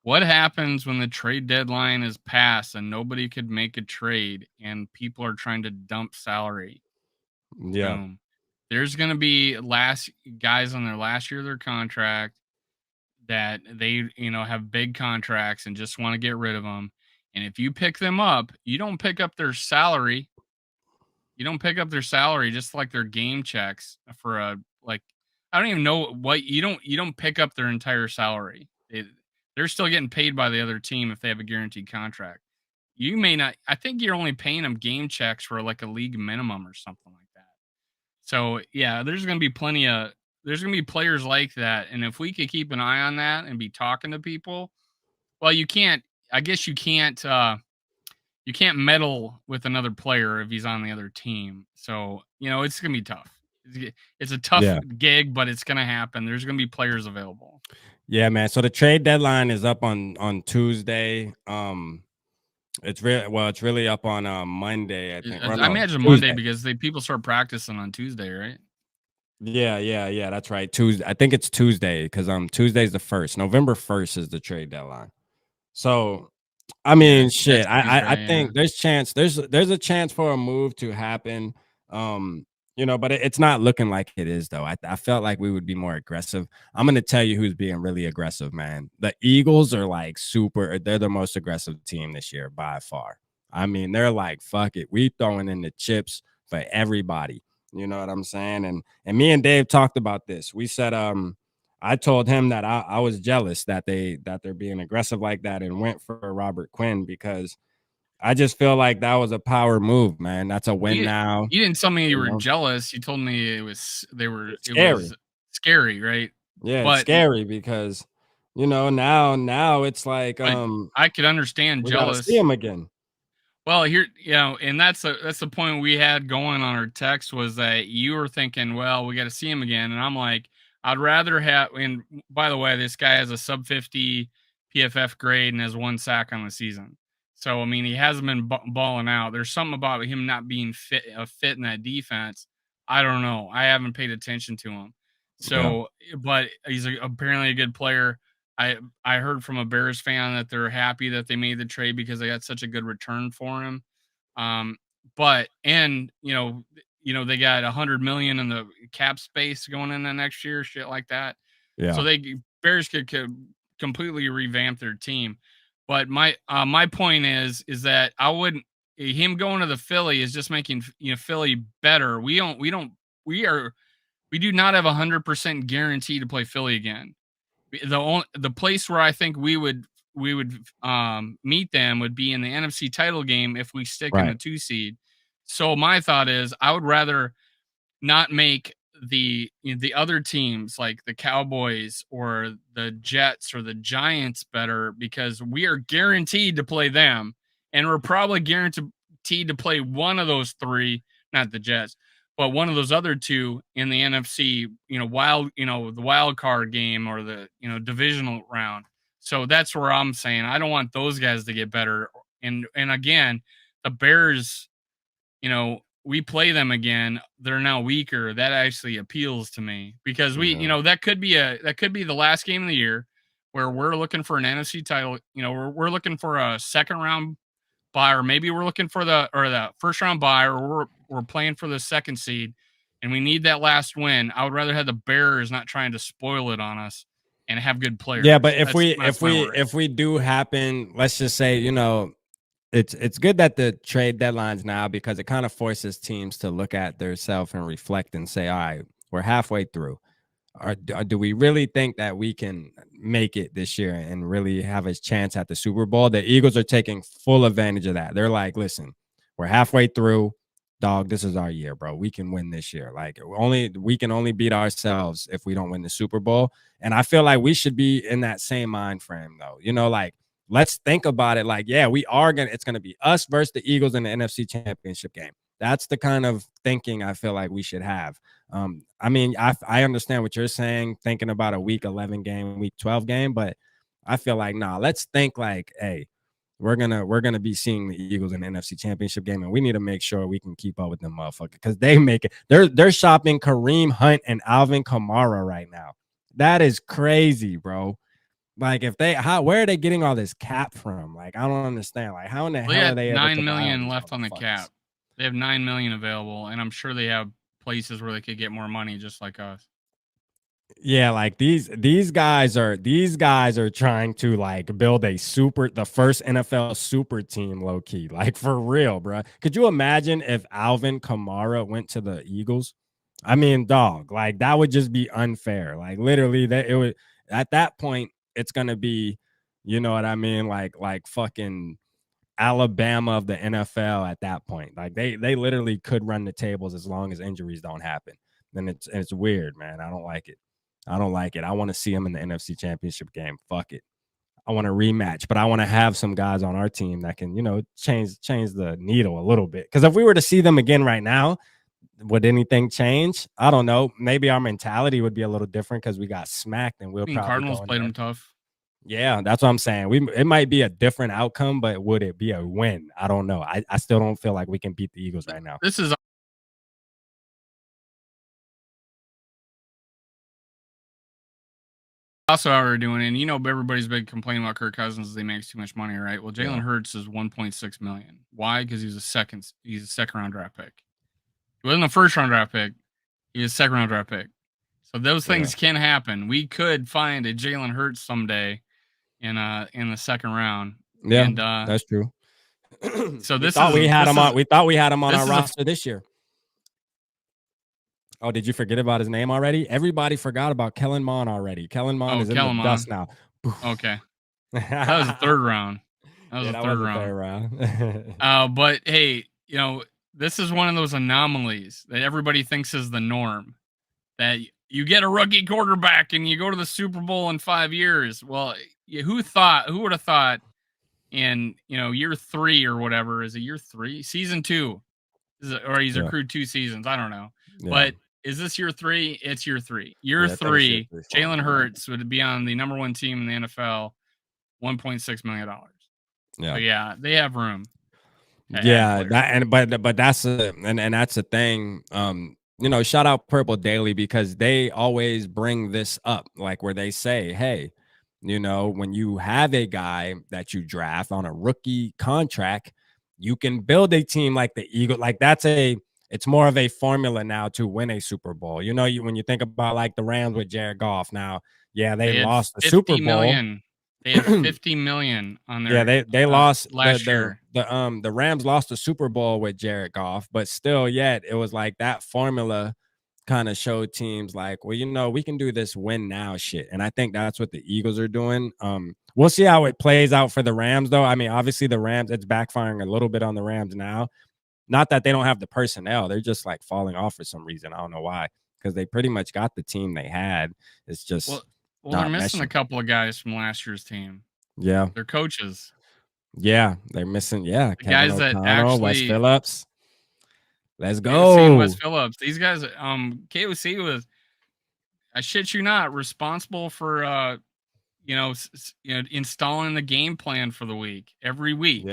What happens when the trade deadline is passed and nobody could make a trade and people are trying to dump salary? Yeah. Boom. There's going to be last guys on their last year of their contract that they, have big contracts and just want to get rid of them. And if you pick them up, you don't pick up their salary. You don't pick up their salary just like their game checks for a like I don't even know what you don't pick up their entire salary. They're still getting paid by the other team if they have a guaranteed contract. You may not. I think you're only paying them game checks for like a league minimum or something like that. So yeah, there's gonna be players like that, and if we could keep an eye on that and be talking to people, well, you can't. I guess you can't. You can't meddle with another player if he's on the other team. So, it's going to be tough. It's a tough Yeah. gig, but it's going to happen. There's going to be players available. Yeah, man. So the trade deadline is up on Tuesday. It's really up on Monday, I think. Well, I no, imagine Monday Tuesday. because people start practicing on Tuesday, right? Yeah. That's right. Tuesday. I think it's Tuesday because Tuesday's the 1st. November 1st is the trade deadline. So I Yeah, mean, that's shit. I Tuesday. Yeah. think there's a chance for a move to happen. Um, but it's not looking like it is though. I felt like we would be more aggressive. I'm gonna tell you who's being really aggressive, man. The Eagles are like they're the most aggressive team this year by far. I mean, they're like, fuck it, we throwing in the chips for everybody. You know what I'm saying? And me and Dave talked about this. We said, I told him that I was jealous that they're being aggressive like that and went for Robert Quinn because I just feel like that was a power move, man. That's a win You, now. you didn't tell me you You were know, jealous. You told me it's it scary. was scary, right? Yeah, it's But scary because now it's like but I could understand we got to see jealous. him again. Well, here, and that's the point we had going on our text was that you were thinking, well, we got to see him again, and I'm like, I'd rather have. And by the way, this guy has a sub 50 PFF grade and has 1 sack on the season. So I mean, he hasn't been balling out. There's something about him not being a fit in that defense. I don't know. I haven't paid attention to him. Yeah, So, but he's apparently a good player. I heard from a Bears fan that they're happy that they made the trade because they got such a good return for him. Um, but and they got 100 million in the cap space going into next year, shit like that. So yeah, Bears could completely revamp their team. But my point is that I wouldn't him going to the Philly is just making Philly better. We do not have 100% guarantee to play Philly again. The place where I think we would meet them would be in the NFC title game if we stick in the right. 2 seed. So my thought is I would rather not make the other teams like the Cowboys or the Jets or the Giants better because we are guaranteed to play them and we're probably guaranteed to play one of those three, not the Jets, but one of those other two in the NFC, the wild card game or the, divisional round. So that's where I'm saying I don't want those guys to get better. And again, the Bears, we play them again, they're now weaker. That actually appeals to me because Yeah. that could be the last game of the year where we're looking for an NFC title. We're looking for a second round bye, or maybe we're looking for the first round bye, or we're playing for the second seed, and we need that last win. I would rather have the Bears not trying to spoil it on us and have good Yeah, but players. That's my worry. if we do happen, let's just say, it's good that the trade deadline's now because it kind of forces teams to look at themselves and reflect and say, all right, we're halfway through. or do we really think that we can make it this year and really have a chance at the Super Bowl? The Eagles are taking full advantage of that. They're like, listen, we're halfway through, dog. This is our year, bro. We can win this year. Like we can only beat ourselves if we don't win the Super Bowl. And I feel like we should be in that same mind frame, though. Like let's think about it. Like, yeah, it's gonna be us versus the Eagles in the NFC Championship game. That's the kind of thinking I feel like we should have. I mean, I understand what you're saying, thinking about a week 11 game, week 12 game, but I feel like, nah, let's think like, hey, we're gonna be seeing the Eagles in the NFC Championship game, and we need to make sure we can keep up with them motherfuckers because they make it. They're shopping Kareem Hunt and Alvin Kamara right now. That is crazy, bro. Like where are they getting all this cap from? Like, I don't understand. Like, how in the hell are they able to 9 buy all million these left on the cap. They have 9 million available, and I'm sure they have places where they could get more money just like us. Yeah, like these guys are trying to like build the first NFL super team, low key, like for real, bro. Could you imagine if Alvin Kamara went to the Eagles? I mean, dog, like that would just be unfair. Like literally, that it would at that point, it's gonna be, you know what I mean, like fucking Alabama of the NFL at that point. Like they literally could run the tables as long as injuries don't happen. Then it's weird, man. I don't like it. I don't like it. I want to see them in the NFC Championship game. Fuck it. I want a rematch, but I want to have some guys on our team that can, change the needle a little bit. Because if we were to see them again right now, would anything change? I don't know. Maybe our mentality would be a little different because we got smacked, and we'll probably Cardinals go in played there. them tough. Yeah, that's what I'm saying. It might be a different outcome, but would it be a win? I don't know. I still don't feel like we can beat the Eagles right now. This is also how we're doing, and everybody's been complaining about Kirk Cousins as he makes too much money, right? Well, Jalen Hurts is 1.6 million. Why? Because he's a second round draft pick. He wasn't a first round draft pick. He was a second round draft pick. So those things can happen. We could find a Jalen Hurts someday in the second round. Yeah, and, that's true. So we thought we had him on our roster this year. Oh, did you forget about his name already? Everybody forgot about Kellen Mond already. Kellen Mond is in the dust now. Okay. That was a third round. That was a third round. But hey, this is one of those anomalies that everybody thinks is the norm. That you get a rookie quarterback and you go to the Super Bowl in 5 years. Well, who would have thought in, year 3 or whatever, is it year 3? Season 2. Or he's accrued 2 seasons. I don't know. Yeah. But is this year 3? It's year 3. Year 3, Jalen Hurts would be on the number 1 team in the NFL, $1.6 million. Yeah. So yeah, they have room. Yeah, but that's that's a thing. Shout out Purple Daily because they always bring this up, like where they say, hey, when you have a guy that you draft on a rookie contract, you can build a team like the Eagles. Like it's more of a formula now to win a Super Bowl. When you think about like the Rams with Jared Goff now, yeah, they lost the Super Bowl. They had 50 million on their they lost last year. The Rams lost the Super Bowl with Jared Goff, but still yet it was like that formula kind of showed teams like, well, we can do this win now shit. And I think that's what the Eagles are doing. We'll see how it plays out for the Rams though. I mean, obviously the Rams, it's backfiring a little bit on the Rams now. Not that they don't have the personnel. They're just like falling off for some reason. I don't know why, because they pretty much got the team they had. It's just well, they're missing a couple of guys from last year's team. Yeah. They're coaches. Yeah, they're missing. Yeah. The guys that actually Wes Phillips. Let's go. KOC and Wes Phillips. These guys, KOC was, I shit you not, responsible for installing the game plan for the week every week.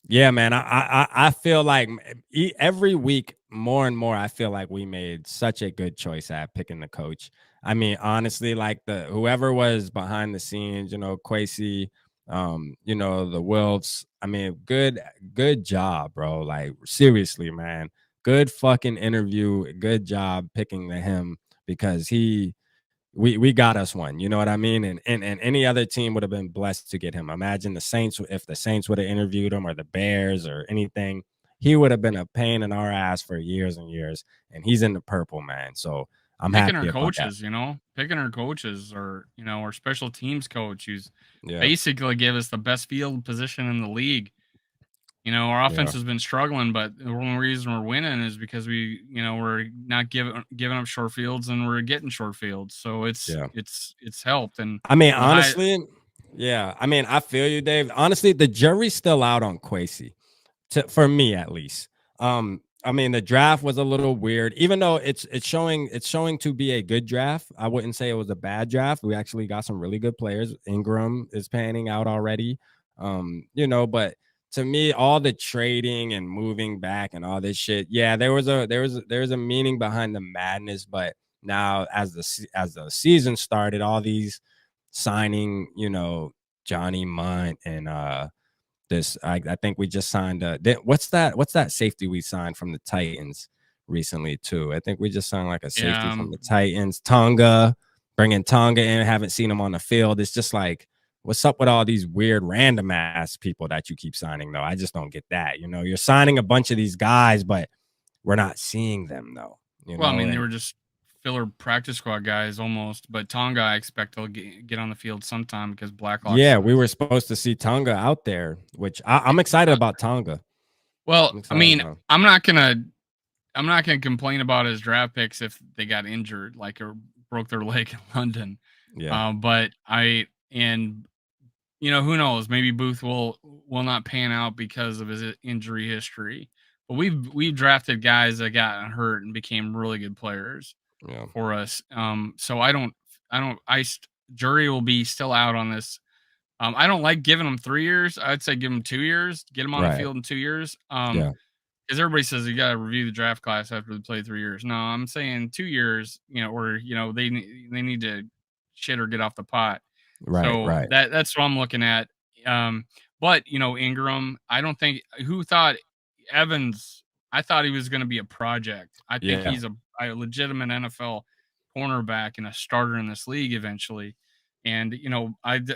Yeah, man. I feel like every week more and more, I feel like we made such a good choice at picking the coach. I mean, honestly, like whoever was behind the scenes, Kwesi, the Wilfs. I mean, good job, bro. Like seriously, man. Good fucking interview. Good job picking him because we got us one, you know what I mean? And any other team would have been blessed to get him. Imagine if the Saints would have interviewed him or the Bears or anything, he would have been a pain in our ass for years and years. And he's in the purple, man. So I'm picking happy our about that. coaches, picking our coaches, or our special teams coach, who's Yeah. basically give us the best field position in the league. Our offense has been struggling, but the only reason we're winning is because we're not giving up short fields, and we're getting short fields. So it's helped. And I mean, the high, honestly, yeah. I mean, I feel you, Dave. Honestly, the jury's still out on Kwesi, for me at least. I mean, the draft was a little weird, even though it's showing to be a good draft. I wouldn't say it was a bad draft. We actually got some really good players. Ingram is panning out already. But to me, all the trading and moving back and all this shit, yeah, there was a meaning behind the madness. But now, as the season started, all these signing, Johnny Munt and I think we just signed what's that safety we signed from the Titans recently too. I think we just signed like a safety from the Titans. Tonga, bringing Tonga in, haven't seen him on the field. It's just like, what's up with all these weird random ass people that you keep signing though? I just don't get that. You're signing a bunch of these guys, but we're not seeing them though. I mean, they were just filler practice squad guys almost, but Tonga I expect to get on the field sometime because Blacklock. Yeah, we were supposed to see Tonga out there, which I'm excited about Tonga. Well, I mean, I'm not gonna complain about his draft picks if they got injured, like, or broke their leg in London. Yeah. But who knows? Maybe Booth will not pan out because of his injury history. But we've drafted guys that got hurt and became really good players for us. So jury will be still out on this. I don't like giving them 3 years. I'd say give them 2 years. Get them on the field in 2 years. Because everybody says you got to review the draft class after they play 3 years. No, I'm saying 2 years. Or they need to shit or get off the pot. Right. That's what I'm looking at. But Ingram, I don't think who thought Evans. I thought he was going to be a project. I think he's a legitimate NFL cornerback and a starter in this league eventually. And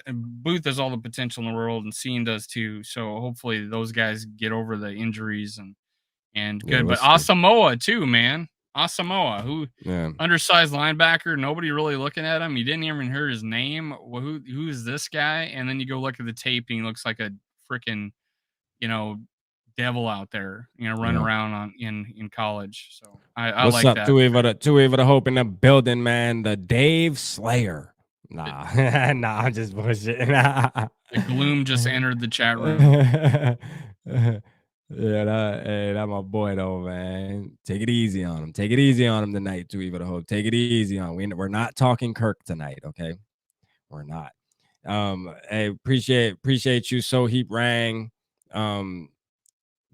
Booth has all the potential in the world, and Cine does too. So hopefully those guys get over the injuries and good. But Asamoah too, man. Asamoah, who undersized linebacker, nobody really looking at him. You didn't even hear his name. Well, who is this guy? And then you go look at the tape, and he looks like a freaking, devil out there, running around in college. So I What's like up, that. Two Eva the Hope in the building, man. The Dave Slayer. Nah, I'm just bullshitting. The gloom just entered the chat room. That's my boy though, man. Take it easy on him. Take it easy on him tonight, Two Eva the Hope. Take it easy on him. We're not talking Kirk tonight, okay? We're not. Hey, appreciate you. So Heap Rang.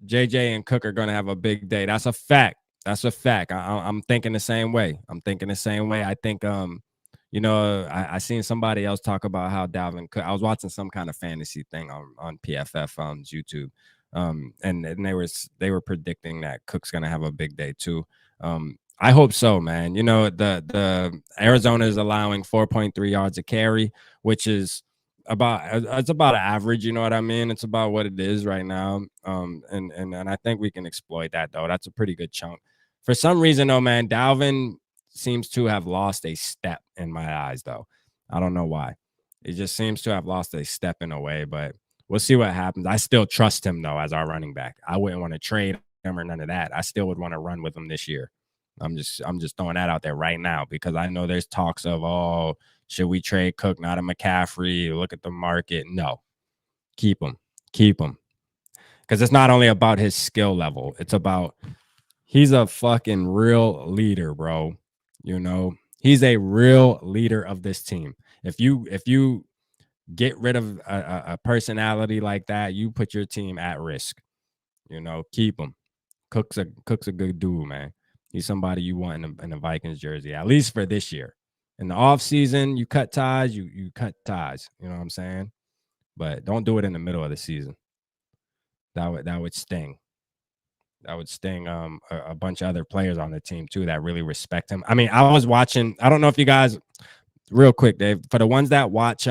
JJ and Cook are gonna have a big day. That's a fact. I'm thinking the same way. I think I seen somebody else talk about how Dalvin Cook. I was watching some kind of fantasy thing on PFF on YouTube. And they were predicting that Cook's gonna have a big day too. I hope so, man. The Arizona is allowing 4.3 yards a carry, which is about average. You know what I mean? It's about what it is right now. And I think we can exploit that though. That's a pretty good chunk. For some reason though, man, Dalvin seems to have lost a step in my eyes though. I don't know why. He just seems to have lost a step in a way, but we'll see what happens. I still trust him though as our running back. I wouldn't want to trade him or none of that. I still would want to run with him this year. I'm just throwing that out there right now because I know there's talks of, should we trade Cook, not a McCaffrey? Look at the market. No, keep him. Because it's not only about his skill level. It's about he's a fucking real leader, bro. He's a real leader of this team. If you get rid of a personality like that, you put your team at risk. Keep him. Cook's a good dude, man. He's somebody you want in a Vikings jersey, at least for this year. In the off season, you cut ties, you cut ties. You know what I'm saying? But don't do it in the middle of the season. That would sting. That would sting a bunch of other players on the team too that really respect him. I mean, I was watching. I don't know if you guys, real quick, Dave, for the ones that watch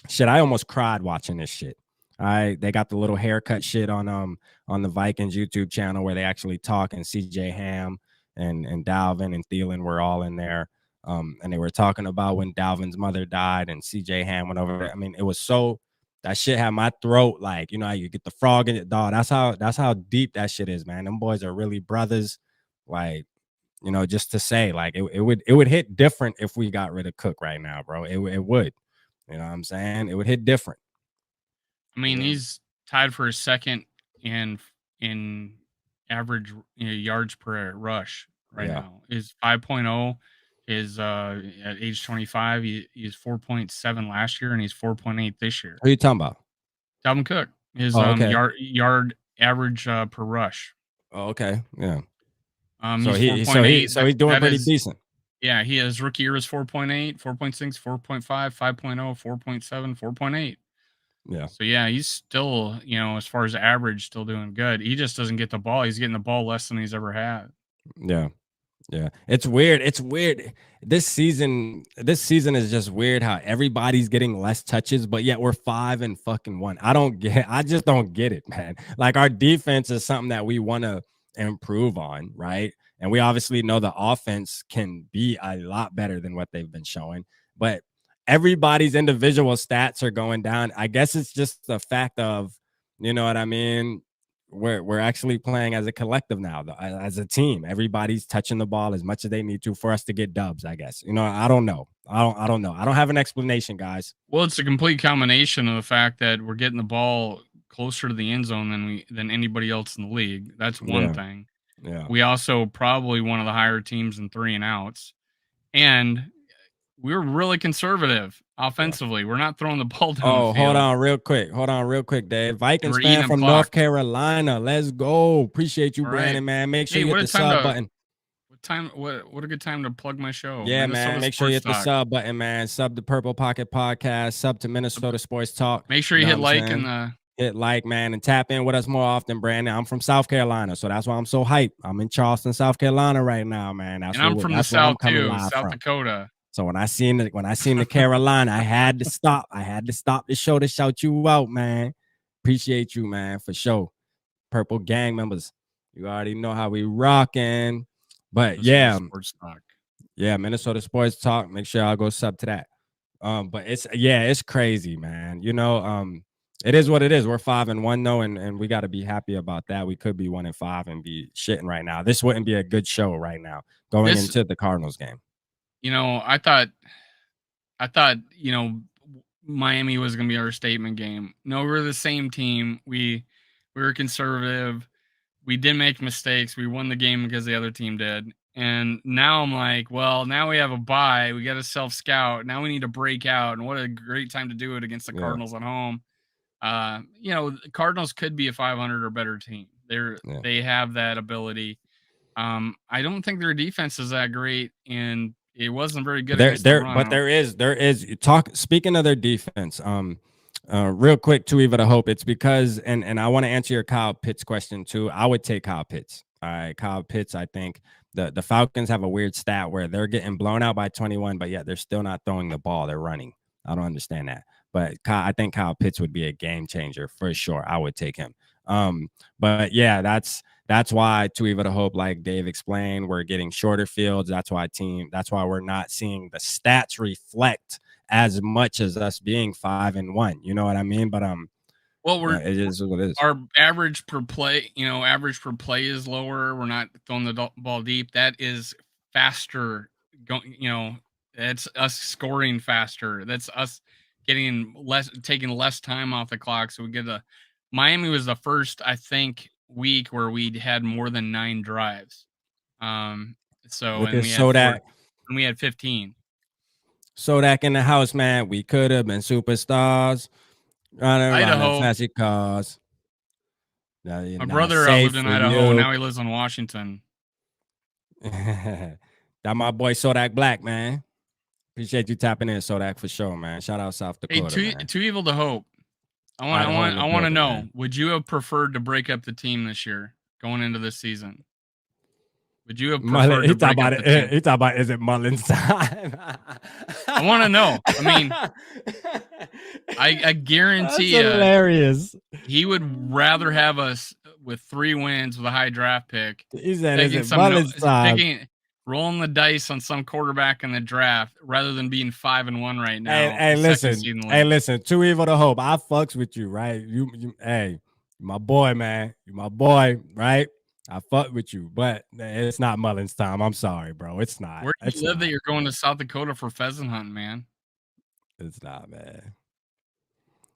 shit, I almost cried watching this shit. They got the little haircut shit on the Vikings YouTube channel where they actually talk, and CJ Ham and Dalvin and Thielen were all in there. And they were talking about when Dalvin's mother died and CJ Ham went over there. I mean, it was so that shit had my throat like, you know, how you get the frog in it, dog. That's how deep that shit is, man. Them boys are really brothers. Like, you know, just to say, like, it would hit different if we got rid of Cook right now, bro. It would. You know what I'm saying? It would hit different. I mean, he's tied for a second in average yards per rush right now. Is 5.0. Is at age 25, he's 4.7 last year, and he's 4.8 this year. Who are you talking about? Dalvin Cook. His yard average per rush. Oh, okay. Yeah. He's 4.8. So he's doing pretty decent. Yeah, his rookie year is 4.8, 4.6, 4.5, 5.0, 4.7, 4.8. Yeah. So yeah, he's still, you know, as far as average, still doing good. He just doesn't get the ball. He's getting the ball less than he's ever had. Yeah. Yeah. It's weird. It's weird. This season is just weird how everybody's getting less touches, but yet we're 5-1. I just don't get it, man. Like our defense is something that we want to improve on, right? And we obviously know the offense can be a lot better than what they've been showing, but everybody's individual stats are going down. I guess it's just the fact of, you know what I mean? We're actually playing as a collective now, as a team. Everybody's touching the ball as much as they need to for us to get dubs, I guess. You know, I don't know. I don't know. I don't have an explanation, guys. Well, it's a complete combination of the fact that we're getting the ball closer to the end zone than anybody else in the league. That's one thing. Yeah. We also probably one of the higher teams in 3 and outs. And we're really conservative offensively. Yeah. We're not throwing the ball down the field. Hold on real quick, Dave. Vikings fan from North Carolina. Let's go. Appreciate you, Brandon, man. Make sure you hit the sub button. What a good time to plug my show. Yeah, man. Make sure you hit the sub button, man. Sub to Purple Pocket Podcast. Sub to Minnesota Sports Talk. Make sure you hit like and hit like, man, and tap in with us more often, Brandon. I'm from South Carolina, so that's why I'm so hyped. I'm in Charleston, South Carolina right now, man. I'm from the South too, South Dakota. So when I seen the Carolina, I had to stop. I had to stop the show to shout you out, man. Appreciate you, man, for sure. Purple gang members, you already know how we rocking. But Minnesota Sports Talk. Yeah, Minnesota Sports Talk. Make sure y'all go sub to that. But it's crazy, man. You know, it is what it is. We're 5-1 though, and we got to be happy about that. We could be 1-5 and be shitting right now. This wouldn't be a good show right now going into the Cardinals game. You know, I thought, you know, Miami was going to be our statement game. No, we're the same team. We were conservative. We didn't make mistakes. We won the game because the other team did. And now I'm like, well, now we have a bye. We got to self-scout. Now we need to break out. And what a great time to do it against the Cardinals at home. You know, the Cardinals could be a 500 or better team. They have that ability. I don't think their defense is that great, and it wasn't very good. But there is speaking of their defense, real quick to Eva to Hope, it's because and I want to answer your Kyle Pitts question too. I would take Kyle Pitts. All right, Kyle Pitts. I think the Falcons have a weird stat where they're getting blown out by 21, but yet they're still not throwing the ball. They're running. I don't understand that. But I think Kyle Pitts would be a game changer for sure. I would take him. But yeah, that's why to Eva to Hope, like Dave explained, we're getting shorter fields. That's why we're not seeing the stats reflect as much as us being 5-1. You know what I mean? But well, it is what it is. Our average per play is lower. We're not throwing the ball deep. That is faster. That's us scoring faster. That's us taking less time off the clock. So we get Miami was the first, I think, week where we had more than 9 drives. We had 15. Sodak in the house, man. We could have been superstars. Running around flashy cars. My brother lived in Idaho. Now he lives in Washington. That my boy Sodak Black, man. Appreciate you tapping in, Sodak, for sure, man. Shout out South Dakota. Hey, too evil to hope. I want to know. Man. Would you have preferred to break up the team this year going into this season? Would you have preferred to break up the team? He talk about, is it Mullins time? I want to know. I mean, I guarantee That's hilarious. He would rather have us with 3 wins with a high draft pick. He said, is it Mullins time? Rolling the dice on some quarterback in the draft rather than being 5-1 right now. Hey, listen. Too evil to hope. I fucks with you, right? Hey, my boy, man. You my boy, right? I fuck with you, but it's not Mullins time. I'm sorry, bro. It's not. Where do you live that you're going to South Dakota for pheasant hunting, man? It's not, man.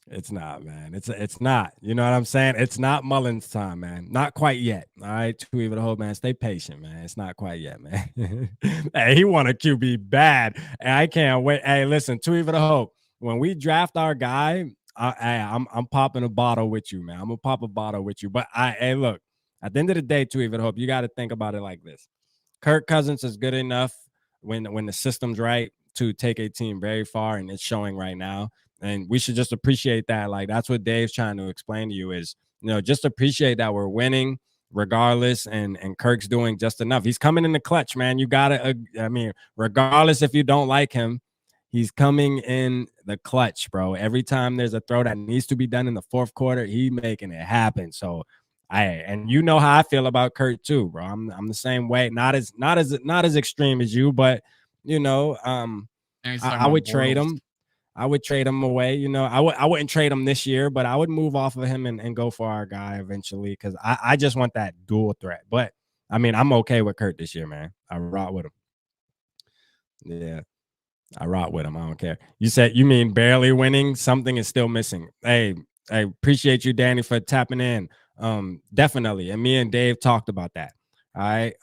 It's not, man. It's not. You know what I'm saying? It's not Mullins time, man. Not quite yet. All right, Too evil to hope, man. Stay patient, man. It's not quite yet, man. Hey, he want a QB bad. And I can't wait. Hey, listen, Too evil to hope. When we draft our guy, I'm popping a bottle with you, man. I'm gonna pop a bottle with you. But hey, look. At the end of the day, Too evil to hope, you got to think about it like this. Kirk Cousins is good enough when the system's right to take a team very far, and it's showing right now. And we should just appreciate that. Like, that's what Dave's trying to explain to you is, just appreciate that we're winning regardless, and Kirk's doing just enough. He's coming in the clutch, man. You got to, regardless if you don't like him, he's coming in the clutch, bro. Every time there's a throw that needs to be done in the fourth quarter, he's making it happen. So, and you know how I feel about Kurt too, bro. I'm the same way. Not as extreme as you, but I would trade him. I would trade him away. I wouldn't trade him this year, but I would move off of him and go for our guy eventually, because I just want that dual threat. But I mean, I'm okay with Kurt this year, man. I rock with him. Yeah, I rock with him. I don't care. You mean barely winning? Something is still missing. Hey, I appreciate you, Danny, for tapping in. Definitely. And me and Dave talked about that. All right.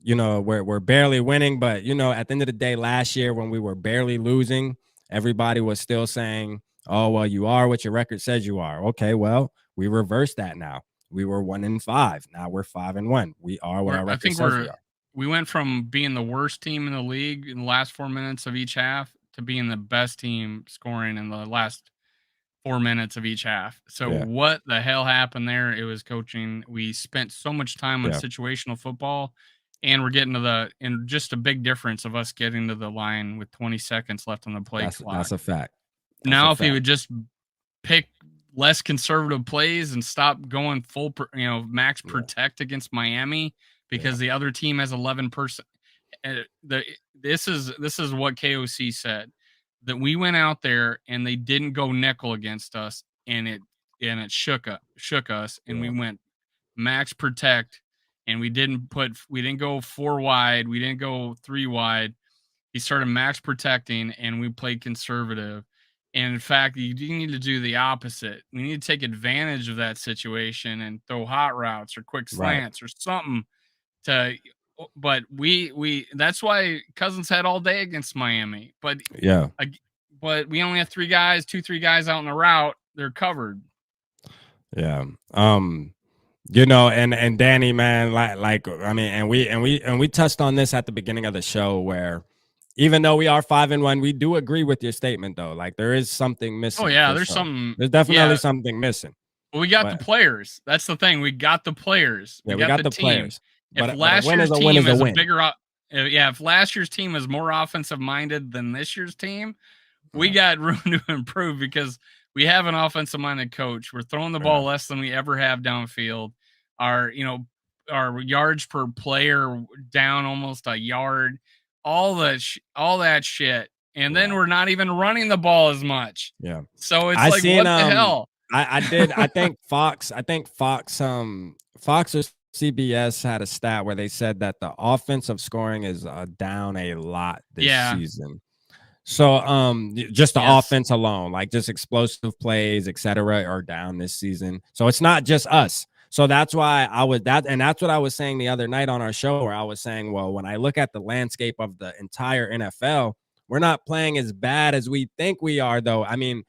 We're barely winning, but at the end of the day, last year when we were barely losing, everybody was still saying, oh, well, you are what your record says you are. Okay, well, we reversed that now. We were 1-5. Now we're 5-1. We are what our record says we are. We went from being the worst team in the league in the last 4 minutes of each half to being the best team scoring in the last 4 minutes of each half. So What the hell happened there? It was coaching. We spent so much time on situational football, and we're getting and just a big difference of us getting to the line with 20 seconds left on the play clock. That's a fact. If he would just pick less conservative plays and stop going full, max protect against Miami, because the other team has 11%. This is what KOC said, that we went out there and they didn't go nickel against us, and it shook us, and we went max protect, and we didn't go 4 wide, we didn't go 3 wide. He started max protecting, and we played conservative. And in fact, you need to do the opposite. We need to take advantage of that situation and throw hot routes or quick slants or something but we that's why Cousins had all day against Miami. But but we only have 3 guys out in the route. They're covered. Yeah. And Danny, man, and we touched on this at the beginning of the show, where even though we are 5-1, we do agree with your statement, though. Like, there is something missing. Oh yeah, there's something. There's definitely something missing. Well, we got the players. That's the thing. We got the players. We got the players. If last year's team is a bigger, if last year's team is more offensive minded than this year's team, we got room to improve, because we have an offensive minded coach. We're throwing the ball less than we ever have downfield. Our yards per player down almost a yard. All that shit, and then we're not even running the ball as much. Yeah. So it's what the hell? I think Fox or CBS had a stat where they said that the offensive scoring is down a lot this season. So just the offense alone, like just explosive plays, etc., are down this season. So it's not just us. So that's why that's what I was saying the other night on our show, where I was saying, well, when I look at the landscape of the entire NFL, we're not playing as bad as we think we are, though. I mean,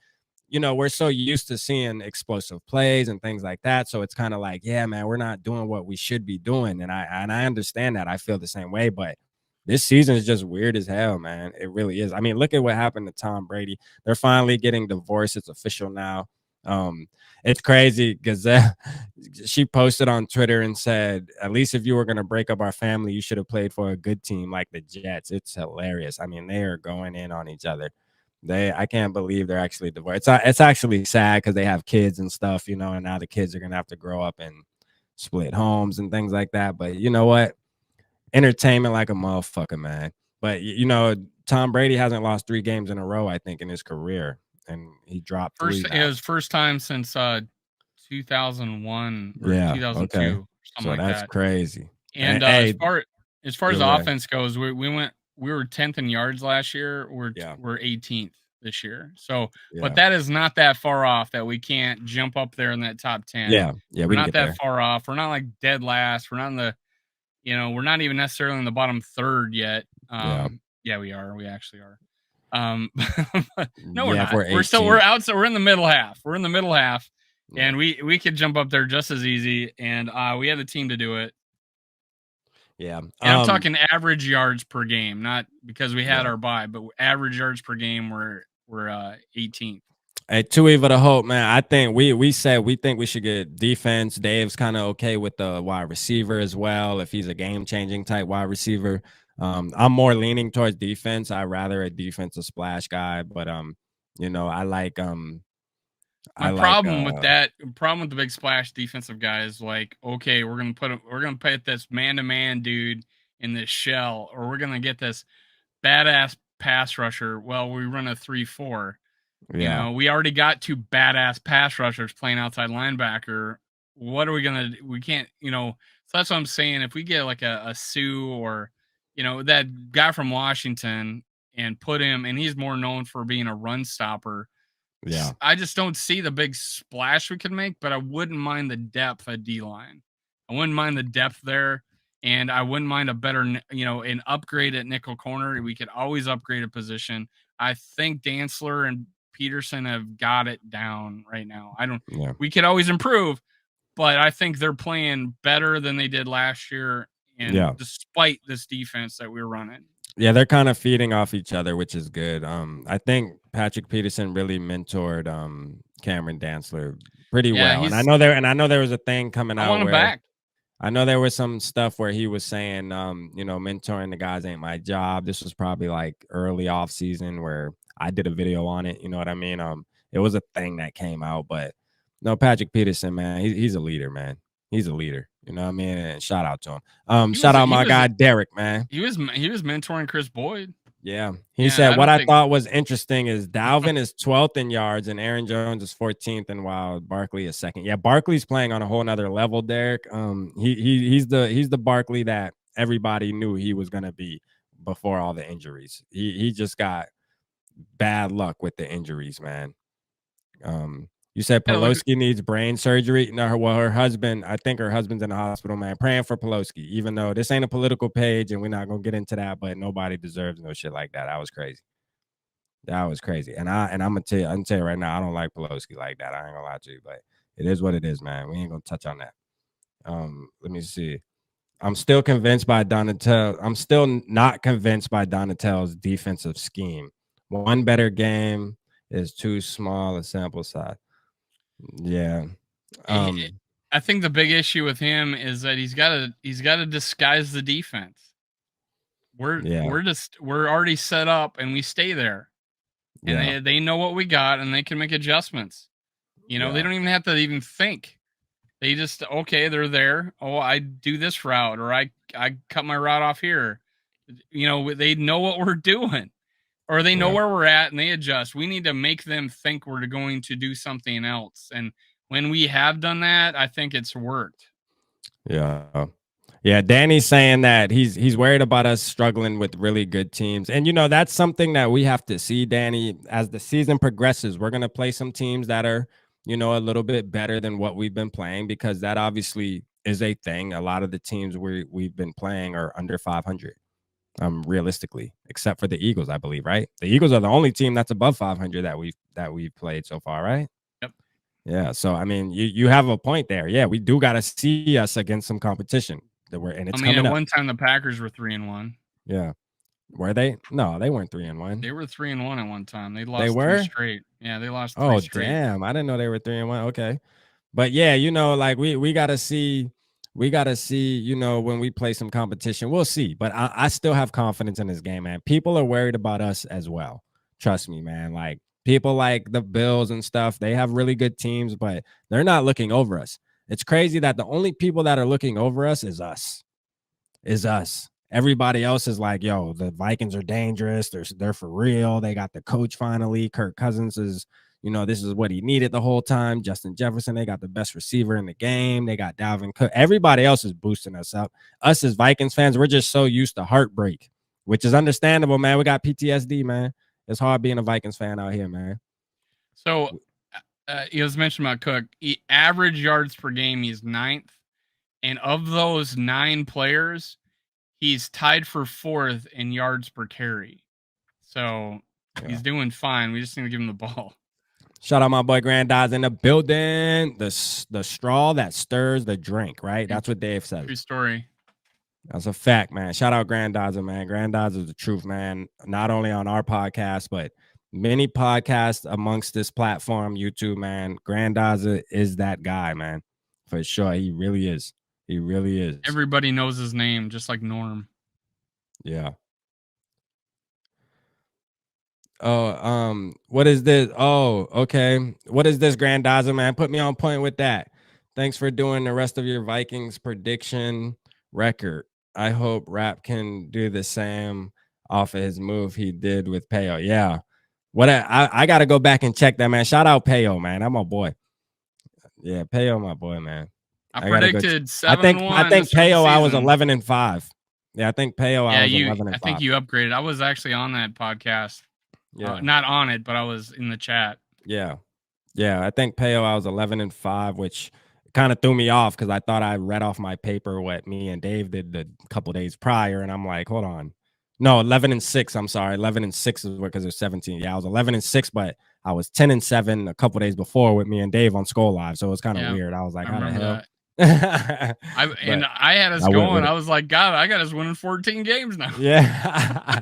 we're so used to seeing explosive plays and things like that. So it's kind of like, yeah, man, we're not doing what we should be doing. And I understand that. I feel the same way. But this season is just weird as hell, man. It really is. I mean, look at what happened to Tom Brady. They're finally getting divorced. It's official now. It's crazy because she posted on Twitter and said, at least if you were going to break up our family, you should have played for a good team like the Jets. It's hilarious. I mean, they are going in on each other. I can't believe they're actually divorced. It's actually sad because they have kids and stuff, you know, and now the kids are going to have to grow up and split homes and things like that. But you know what? Entertainment like a motherfucker, man. But you know, Tom Brady hasn't lost 3 games in a row, I think, in his career, and he dropped 3 It now. was first time since 2001 or Yeah, 2002, okay. something So like that's that. crazy. And Hey, as far as yeah, offense goes, we were 10th in yards last year. yeah, We're 18th this year. So, but yeah, that is not that far off that we can't jump up there in that top 10. yeah, yeah. We're We can not get that there. far off. We're not like dead last. We're not in the, we're not even necessarily in the bottom third yet. Yeah, Yeah, we are. We actually are. No, we're yeah. If not. we're We're 18th, out. So we're in the middle half. We're in the middle half, yeah, and we could jump up there just as easy. And we have the team to do it. yeah, And I'm talking average yards per game, not because we had yeah. our bye, but average yards per game. We're 18th. Hey, two evil to hope, man. I think we said we think we should get defense. Dave's kind of okay with the wide receiver as well. If he's a game changing type wide receiver, I'm more leaning towards defense. I rather a defensive splash guy, but you know, My I like problem with the big splash defensive guy is like, okay, we're gonna put this man to man dude in this shell, or we're gonna get this badass pass rusher. Well, we run a 3-4. yeah, We already got 2 badass pass rushers playing outside linebacker. What are we gonna? We can't, So that's what I'm saying. If we get like a Sue or, that guy from Washington and put him, and he's more known for being a run stopper. yeah, I just don't see the big splash we could make, but I wouldn't mind the depth at D line. I wouldn't mind the depth there, and I wouldn't mind a better, an upgrade at nickel corner. We could always upgrade a position. I think Dantzler and Peterson have got it down right now. yeah, We could always improve, but I think they're playing better than they did last year. And yeah. despite this defense that we're running, Yeah, they're kind of feeding off each other, which is good. I think Patrick Peterson really mentored Cameron Dantzler pretty yeah, well. And I know there was a thing coming I out want him where back. I know there was some stuff where he was saying you know, mentoring the guys ain't my job. This was probably like early off season where I did a video on it, you know what I mean? It was a thing that came out, but no, Patrick Peterson, man, he's a leader, man. He's a leader. You know what I mean? And shout out to him. Shout out He my was guy Derek, man. He was mentoring Chris Boyd. Yeah. He Yeah, said, I what don't I think thought was interesting is Dalvin is 12th in yards and Aaron Jones is 14th, and while Barkley is second. Yeah, Barkley's playing on a whole nother level, Derek. He's the Barkley that everybody knew he was gonna be before all the injuries. He just got bad luck with the injuries, man. You said yeah, look, Pelosi needs brain surgery. No, her husband, I think her husband's in the hospital, man. Praying for Pelosi, even though this ain't a political page and we're not gonna get into that, but nobody deserves no shit like that. That was crazy. That was crazy. And I'm gonna tell you right now, I don't like Pelosi like that. I ain't gonna lie to you, but it is what it is, man. We ain't gonna touch on that. Let me see. I'm still convinced by Donatel. I'm still not convinced by Donatel's defensive scheme. One better game is too small a sample size. Yeah. he- Um, I think the big issue with him is that he's got to disguise the defense. yeah, We're already set up and we stay there, and yeah, they know what we got and they can make adjustments. They yeah, don't even have to even think. They just, okay, they're there. Oh, I do this route, or I cut my route off here. They know what we're doing, or they know yeah, where we're at and they adjust. We need to make them think we're going to do something else. And when we have done that, I think it's worked. yeah. Yeah, Danny's saying that he's worried about us struggling with really good teams. And you know, that's something that we have to see, Danny, as the season progresses. We're going to play some teams that are, you know, a little bit better than what we've been playing, because that obviously is a thing. A lot of the teams we've been playing are under 500. Realistically, except for the Eagles, I believe, right? The Eagles are the only team that's above 500 that we've played so far, right? Yep. Yeah, so I mean, you have a point there. Yeah, we do got to see us against some competition and I it's mean, coming at up. one time the Packers were 3-1. Yeah. Were they? No, they weren't 3-1. They were 3-1 at one time. They They lost three were? straight. Yeah, they lost 3 Oh, straight. damn. I didn't know they were 3-1. Okay. But yeah, like we gotta see, when we play some competition, we'll see. But I still have confidence in this game, man. People are worried about us as well. Trust me, man. Like people like the Bills and stuff, they have really good teams, but they're not looking over us. It's crazy that the only people that are looking over us is us. Everybody else is like, yo, the Vikings are dangerous. They're for real. They got the coach finally. Kirk Cousins is, this is what he needed the whole time. Justin Jefferson, they got the best receiver in the game. They got Dalvin Cook. Everybody else is boosting us up. Us as Vikings fans, we're just so used to heartbreak, which is understandable, man. We got PTSD, man. It's hard being a Vikings fan out here, man. So he was mentioned about Cook. Average yards per game, he's 9th. And of those 9 players, he's tied for 4th in yards per carry. So he's doing fine. We just need to give him the ball. Shout out my boy Granddad's in the building. The straw that stirs the drink, right? That's what Dave said. True story. That's a fact, man. Shout out Granddad's, man. Granddad's is the truth, man. Not only on our podcast, but many podcasts amongst this platform, YouTube, man. Granddad's is that guy, man. For sure. He really is. He really is. Everybody knows his name, just like Norm. Yeah. Oh, what is this? Oh, okay. What is this, Grandaza, man? Put me on point with that. Thanks for doing the rest of your Vikings prediction record. I hope Rap can do the same off of his move he did with Peo. Yeah. I got to go back and check that, man. Shout out Peo, man. I'm my boy. Yeah, Peo, my boy, man. I predicted 7-1. I think Peo, I was 11-5. Yeah, I think Peo, I was 11-5. I think you upgraded. I was actually on that podcast. Yeah, not on it, but I was in the chat. Yeah. I think Peo, I was 11-5, which kind of threw me off because I thought I read off my paper what me and Dave did the couple days prior, and I'm like, hold on, no, 11-6. I'm sorry, 11-6 is because there's 17. Yeah, I was 11-6, but I was 10-7 a couple days before with me and Dave on SKOL Live, so it was kind of weird. I was like, how the hell? I had us going. I was like, God, I got us winning 14 games now. Yeah.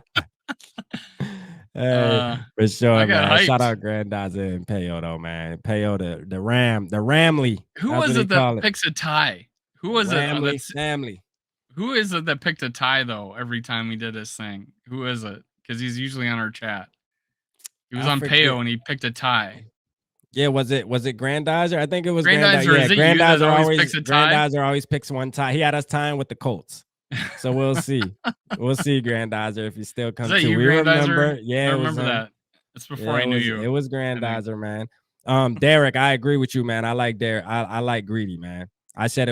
Hey, for sure, man. Hyped. Shout out Grandaza and Peo, though, man. Peo, the Ramley. Who was it that picks a tie? Who was it? Family. Who is it that picked a tie though? Every time we did this thing, who is it? Because he's usually on our chat. He was on Peo and he picked a tie. Yeah, was it Grandizer? I think it was Grandizer. Yeah, Grandizer always picks one tie. He had us tying with the Colts. So we'll see. We'll see, Grandizer, if he still comes to. We remember. Yeah, I remember that. That's before I knew you. It was Grandizer, man. Derek, I agree with you, man. I like Derek. I like Greedy, man. I said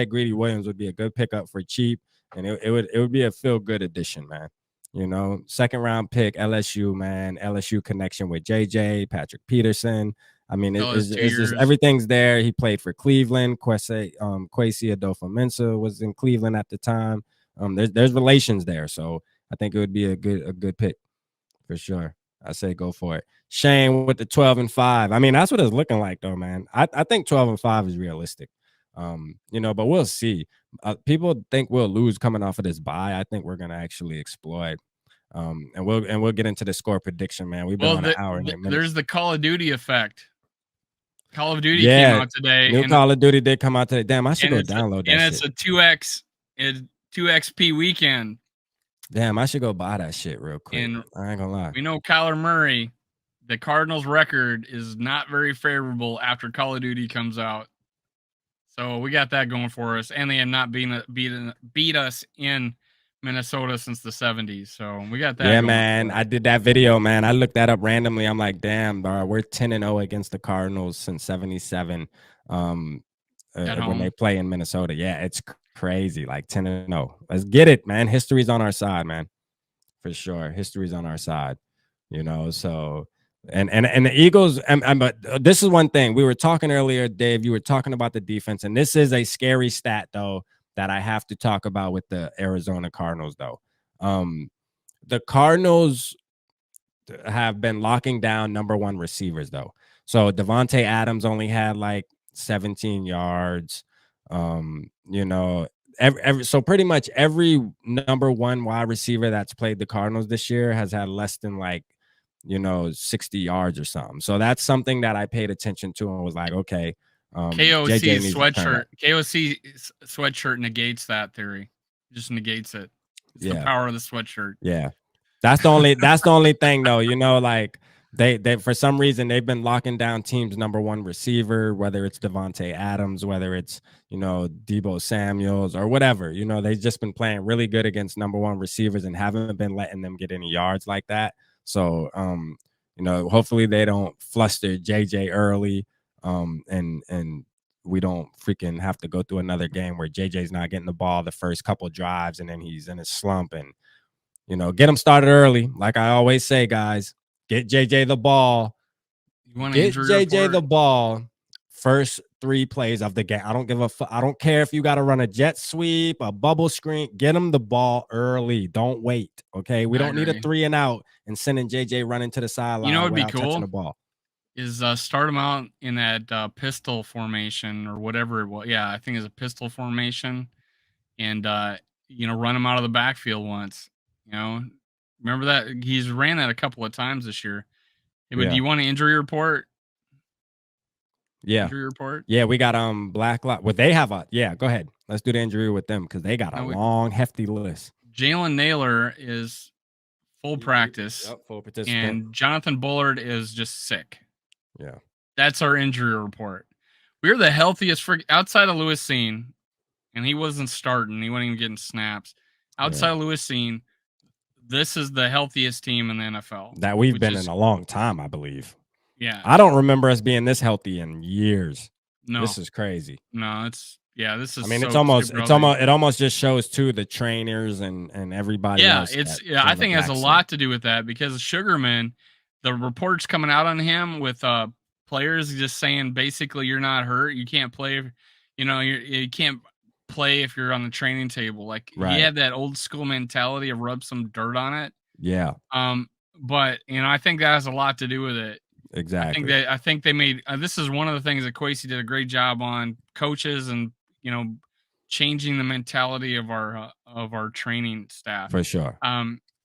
Greedy Williams would be a good pickup for cheap, and it would be a feel good addition, man. Second round pick, LSU, man. LSU connection with JJ, Patrick Peterson. I mean, it's just everything's there. He played for Cleveland. Kwesi Adolfo-Mensah was in Cleveland at the time. There's relations there, so I think it would be a good pick for sure. I say go for it. Shane with the 12-5. I mean, that's what it's looking like, though, man. I think 12-5 is realistic. But we'll see. People think we'll lose coming off of this bye. I think we're gonna actually exploit. And we'll get into the score prediction, man. We've been on an hour and 8 minutes. There's the Call of Duty effect. Call of Duty came out today. New Call of Duty did come out today. Damn, I should go download that. And it's a 2XP weekend. Damn, I should go buy that shit real quick. And I ain't gonna lie. We know Kyler Murray, the Cardinals' record is not very favorable after Call of Duty comes out. So we got that going for us, and they have not beat us in Minnesota since the 70s. So we got that. Yeah, man. I did that video, man. I looked that up randomly. I'm like, damn, bro, we're 10-0 against the Cardinals since 77. When they play in Minnesota. Yeah, it's crazy. Like 10-0. Let's get it, man. History's on our side, man. For sure. History's on our side. So and the Eagles, but this is one thing. We were talking earlier, Dave. You were talking about the defense, and this is a scary stat, though, that I have to talk about with the Arizona Cardinals, though. The Cardinals have been locking down number one receivers, though. So Devontae Adams only had like 17 yards. So pretty much every number one wide receiver that's played the Cardinals this year has had less than like 60 yards or something. So that's something that I paid attention to and was like, okay, KOC JJ needs to turn up. KOC sweatshirt negates that theory. Just negates it. It's the power of the sweatshirt. Yeah. That's the only thing though, like they for some reason they've been locking down teams' number one receiver, whether it's Devontae Adams, whether it's Deebo Samuels or whatever. They've just been playing really good against number one receivers and haven't been letting them get any yards like that. So hopefully they don't fluster JJ early, and we don't freaking have to go through another game where JJ's not getting the ball the first couple drives and then he's in a slump. And get him started early. Like I always say, guys, get JJ the ball. Get JJ the ball first 3 plays of the game. I don't give a fuck. I don't care if you got to run a jet sweep, a bubble screen. Get him the ball early. Don't wait. Okay, we don't need a 3 and out and sending JJ running to the sideline without touching the ball. Is start him out in that pistol formation or whatever it was. Yeah, I think it's a pistol formation, and run him out of the backfield once. Remember that he's ran that a couple of times this year. Hey, but do you want an injury report? Yeah. Injury report? Yeah, we got Black Lot. Well, they have go ahead. Let's do the injury with them because they got a long, hefty list. Jalen Naylor is full practice. Yep, full participant. And Jonathan Bullard is just sick. Yeah. That's our injury report. We're the healthiest outside of Lewis Cine, and he wasn't starting. He wasn't even getting snaps. Outside of Lewis Cine, this is the healthiest team in the NFL. That we've been in a long time, I believe. Yeah. I don't remember us being this healthy in years. No. This is crazy. No, this is it almost just shows too the trainers and everybody else. I think it has a lot to do with that because Sugarman, the reports coming out on him with players just saying basically you're not hurt, you can't play, you can't play if you're on the training table. Like he had that old school mentality of rub some dirt on it. Yeah. But I think that has a lot to do with it. Exactly. I think they made this is one of the things that Kwesi did a great job on, coaches and changing the mentality of our training staff. For sure.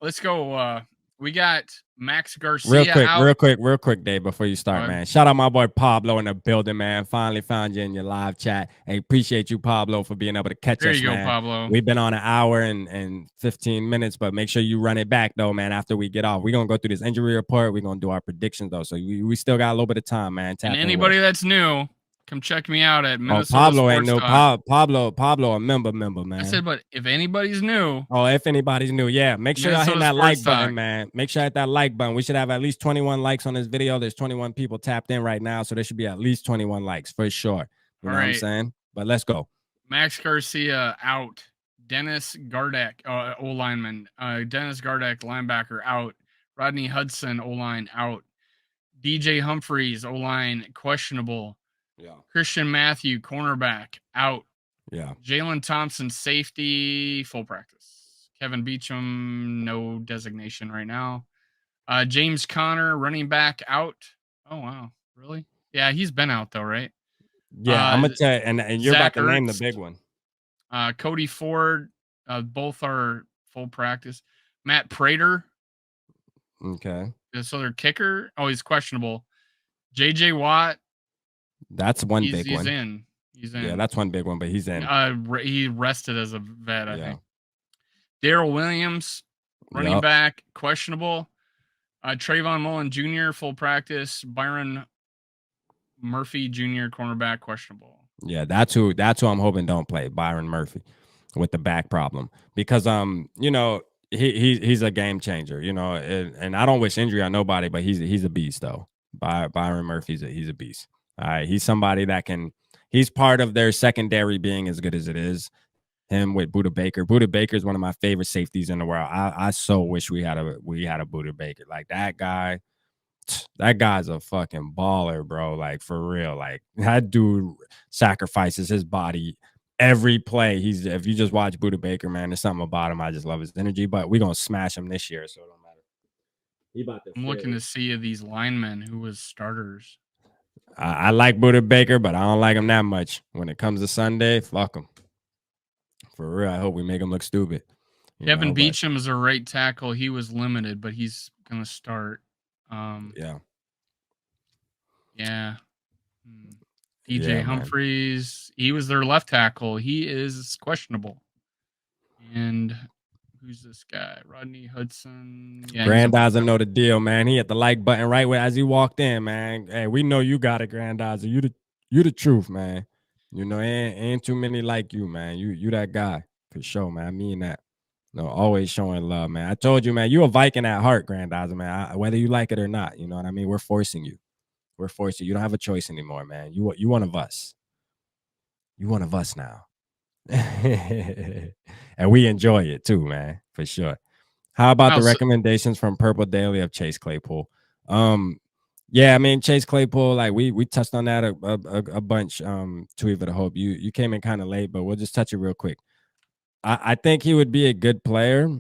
Let's go. We got Max Garcia real quick, Dave, before you start, man. Shout out my boy Pablo in the building, man. Finally found you in your live chat. Hey, appreciate you, Pablo, for being able to catch us, man. There you go, Pablo. We've been on an hour and 15 minutes, but make sure you run it back, though, man, after we get off. We're going to go through this injury report. We're going to do our predictions, though. So we still got a little bit of time, man. And anybody that's new, come check me out at Minnesota. Pablo ain't new. Pablo, a member, man. I said, but if anybody's new. If anybody's new, yeah. Make sure y'all hit that like button, man. Make sure you hit that like button. We should have at least 21 likes on this video. There's 21 people tapped in right now, so there should be at least 21 likes for sure. You know what I'm saying? But let's go. Max Garcia out. Dennis Gardeck, O-lineman. Dennis Gardeck, linebacker, out. Rodney Hudson, O-line, out. DJ Humphreys, O-line, questionable. Yeah. Christian Matthew, cornerback, out. Yeah. Jalen Thompson, safety, full practice. Kevin Beacham, no designation right now. James Conner, running back, out. Oh, wow. Really? Yeah, he's been out, though, right? Yeah, I'm going to tell you, and you're Zach about to name the big one. Cody Ford, both are full practice. Matt Prater. Okay. So their kicker, he's questionable. J.J. Watt. That's one big one. He's in. Yeah, that's one big one, but he's in. He rested as a vet, I think. Daryl Williams, running back, questionable. Trayvon Mullen Jr., full practice. Byron Murphy Jr., cornerback, questionable. Yeah, that's who I'm hoping don't play, Byron Murphy, with the back problem. Because he's a game changer, and I don't wish injury on nobody, but he's a beast though. Byron Murphy's he's a beast. All right, he's somebody that he's part of their secondary being as good as it is. Him with Budda Baker. Budda Baker is one of my favorite safeties in the world. I so wish we had a Budda Baker. Like that guy's a fucking baller, bro. Like for real. Like that dude sacrifices his body every play. If you just watch Budda Baker, man, there's something about him. I just love his energy. But we're gonna smash him this year, so it don't matter. I'm looking to see these linemen who was starters. I like Budda Baker, but I don't like him that much. When it comes to Sunday, fuck him. For real, I hope we make him look stupid. Kevin Beacham is a right tackle. He was limited, but he's going to start. Yeah. Yeah. DJ Yeah, man. Humphreys, he was their left tackle. He is questionable. And who's this guy? Rodney Hudson. Yeah, he's a Grandizer backup. know the deal, man. He hit the like button right where as he walked in, man. Hey, we know you got it, Grandizer. You the truth, man. You know, ain't too many like you, man. You that guy for sure, man. I mean that. No, always showing love, man. I told you, man. You a Viking at heart, Grandizer, man. Whether you like it or not, you know what I mean. We're forcing you. We're forcing you. You don't have a choice anymore, man. You one of us. You one of us now. And we enjoy it too, man, for sure. How about the recommendations from Purple Daily of Chase Claypool? Yeah, I mean Chase Claypool, like we touched on that a bunch. Tweet of the Hope. You came in kind of late, but we'll just touch it real quick. I think he would be a good player.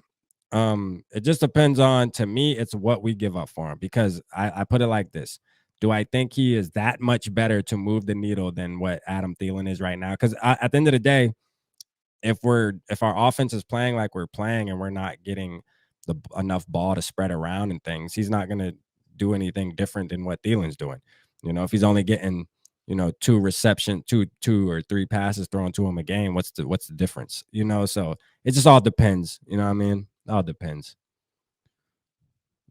It just depends on, to me, it's what we give up for him, because I put it like this. Do I think he is that much better to move the needle than what Adam Thielen is right now? Because at the end of the day, if our offense is playing like we're playing and we're not getting enough ball to spread around and things, he's not going to do anything different than what Thielen's doing. You know, if he's only getting, two or three passes thrown to him a game, what's the difference? You know, so it just all depends. You know what I mean? It all depends.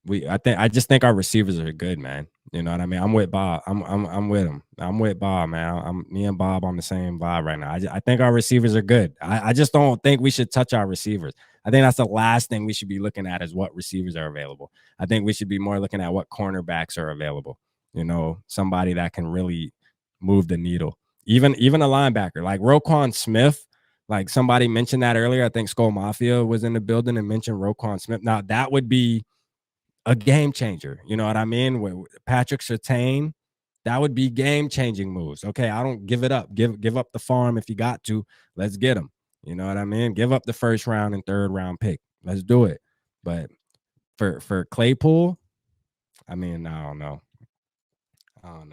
I just think our receivers are good, man. You know what I mean? I'm with Bob. I'm with him. I'm with Bob, man. Me and Bob on the same vibe right now. I think our receivers are good. I just don't think we should touch our receivers. I think that's the last thing we should be looking at, is what receivers are available. I think we should be more looking at what cornerbacks are available. You know, somebody that can really move the needle. Even a linebacker like Roquan Smith. Like somebody mentioned that earlier. I think SKOL Mafia was in the building and mentioned Roquan Smith. Now that would be a game changer. You know what I mean? With Patrick Surtain, that would be game-changing moves. Okay, I don't give it up. Give up the farm if you got to. Let's get him. You know what I mean? Give up the first round and third round pick. Let's do it. But for Claypool, I mean, I don't know. Man.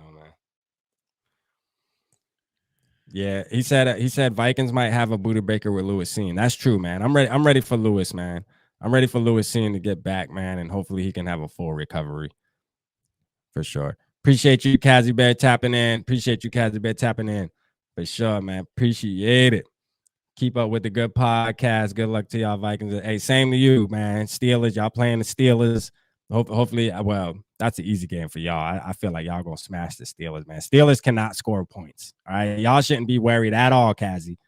Yeah, he said Vikings might have a Buda Baker with Lewis Cine. That's true, man. I'm ready for Lewis, man. I'm ready for Lewis Cine to get back, man, and hopefully he can have a full recovery. For sure. Appreciate you, Kazi Bear, tapping in. Appreciate you, Kazi Bear, tapping in. For sure, man. Appreciate it. Keep up with the good podcast. Good luck to y'all Vikings. Hey, same to you, man. Steelers, y'all playing the Steelers. Hopefully, well, that's an easy game for y'all. I feel like y'all gonna smash the Steelers, man. Steelers cannot score points. All right, y'all shouldn't be worried at all, Kazi.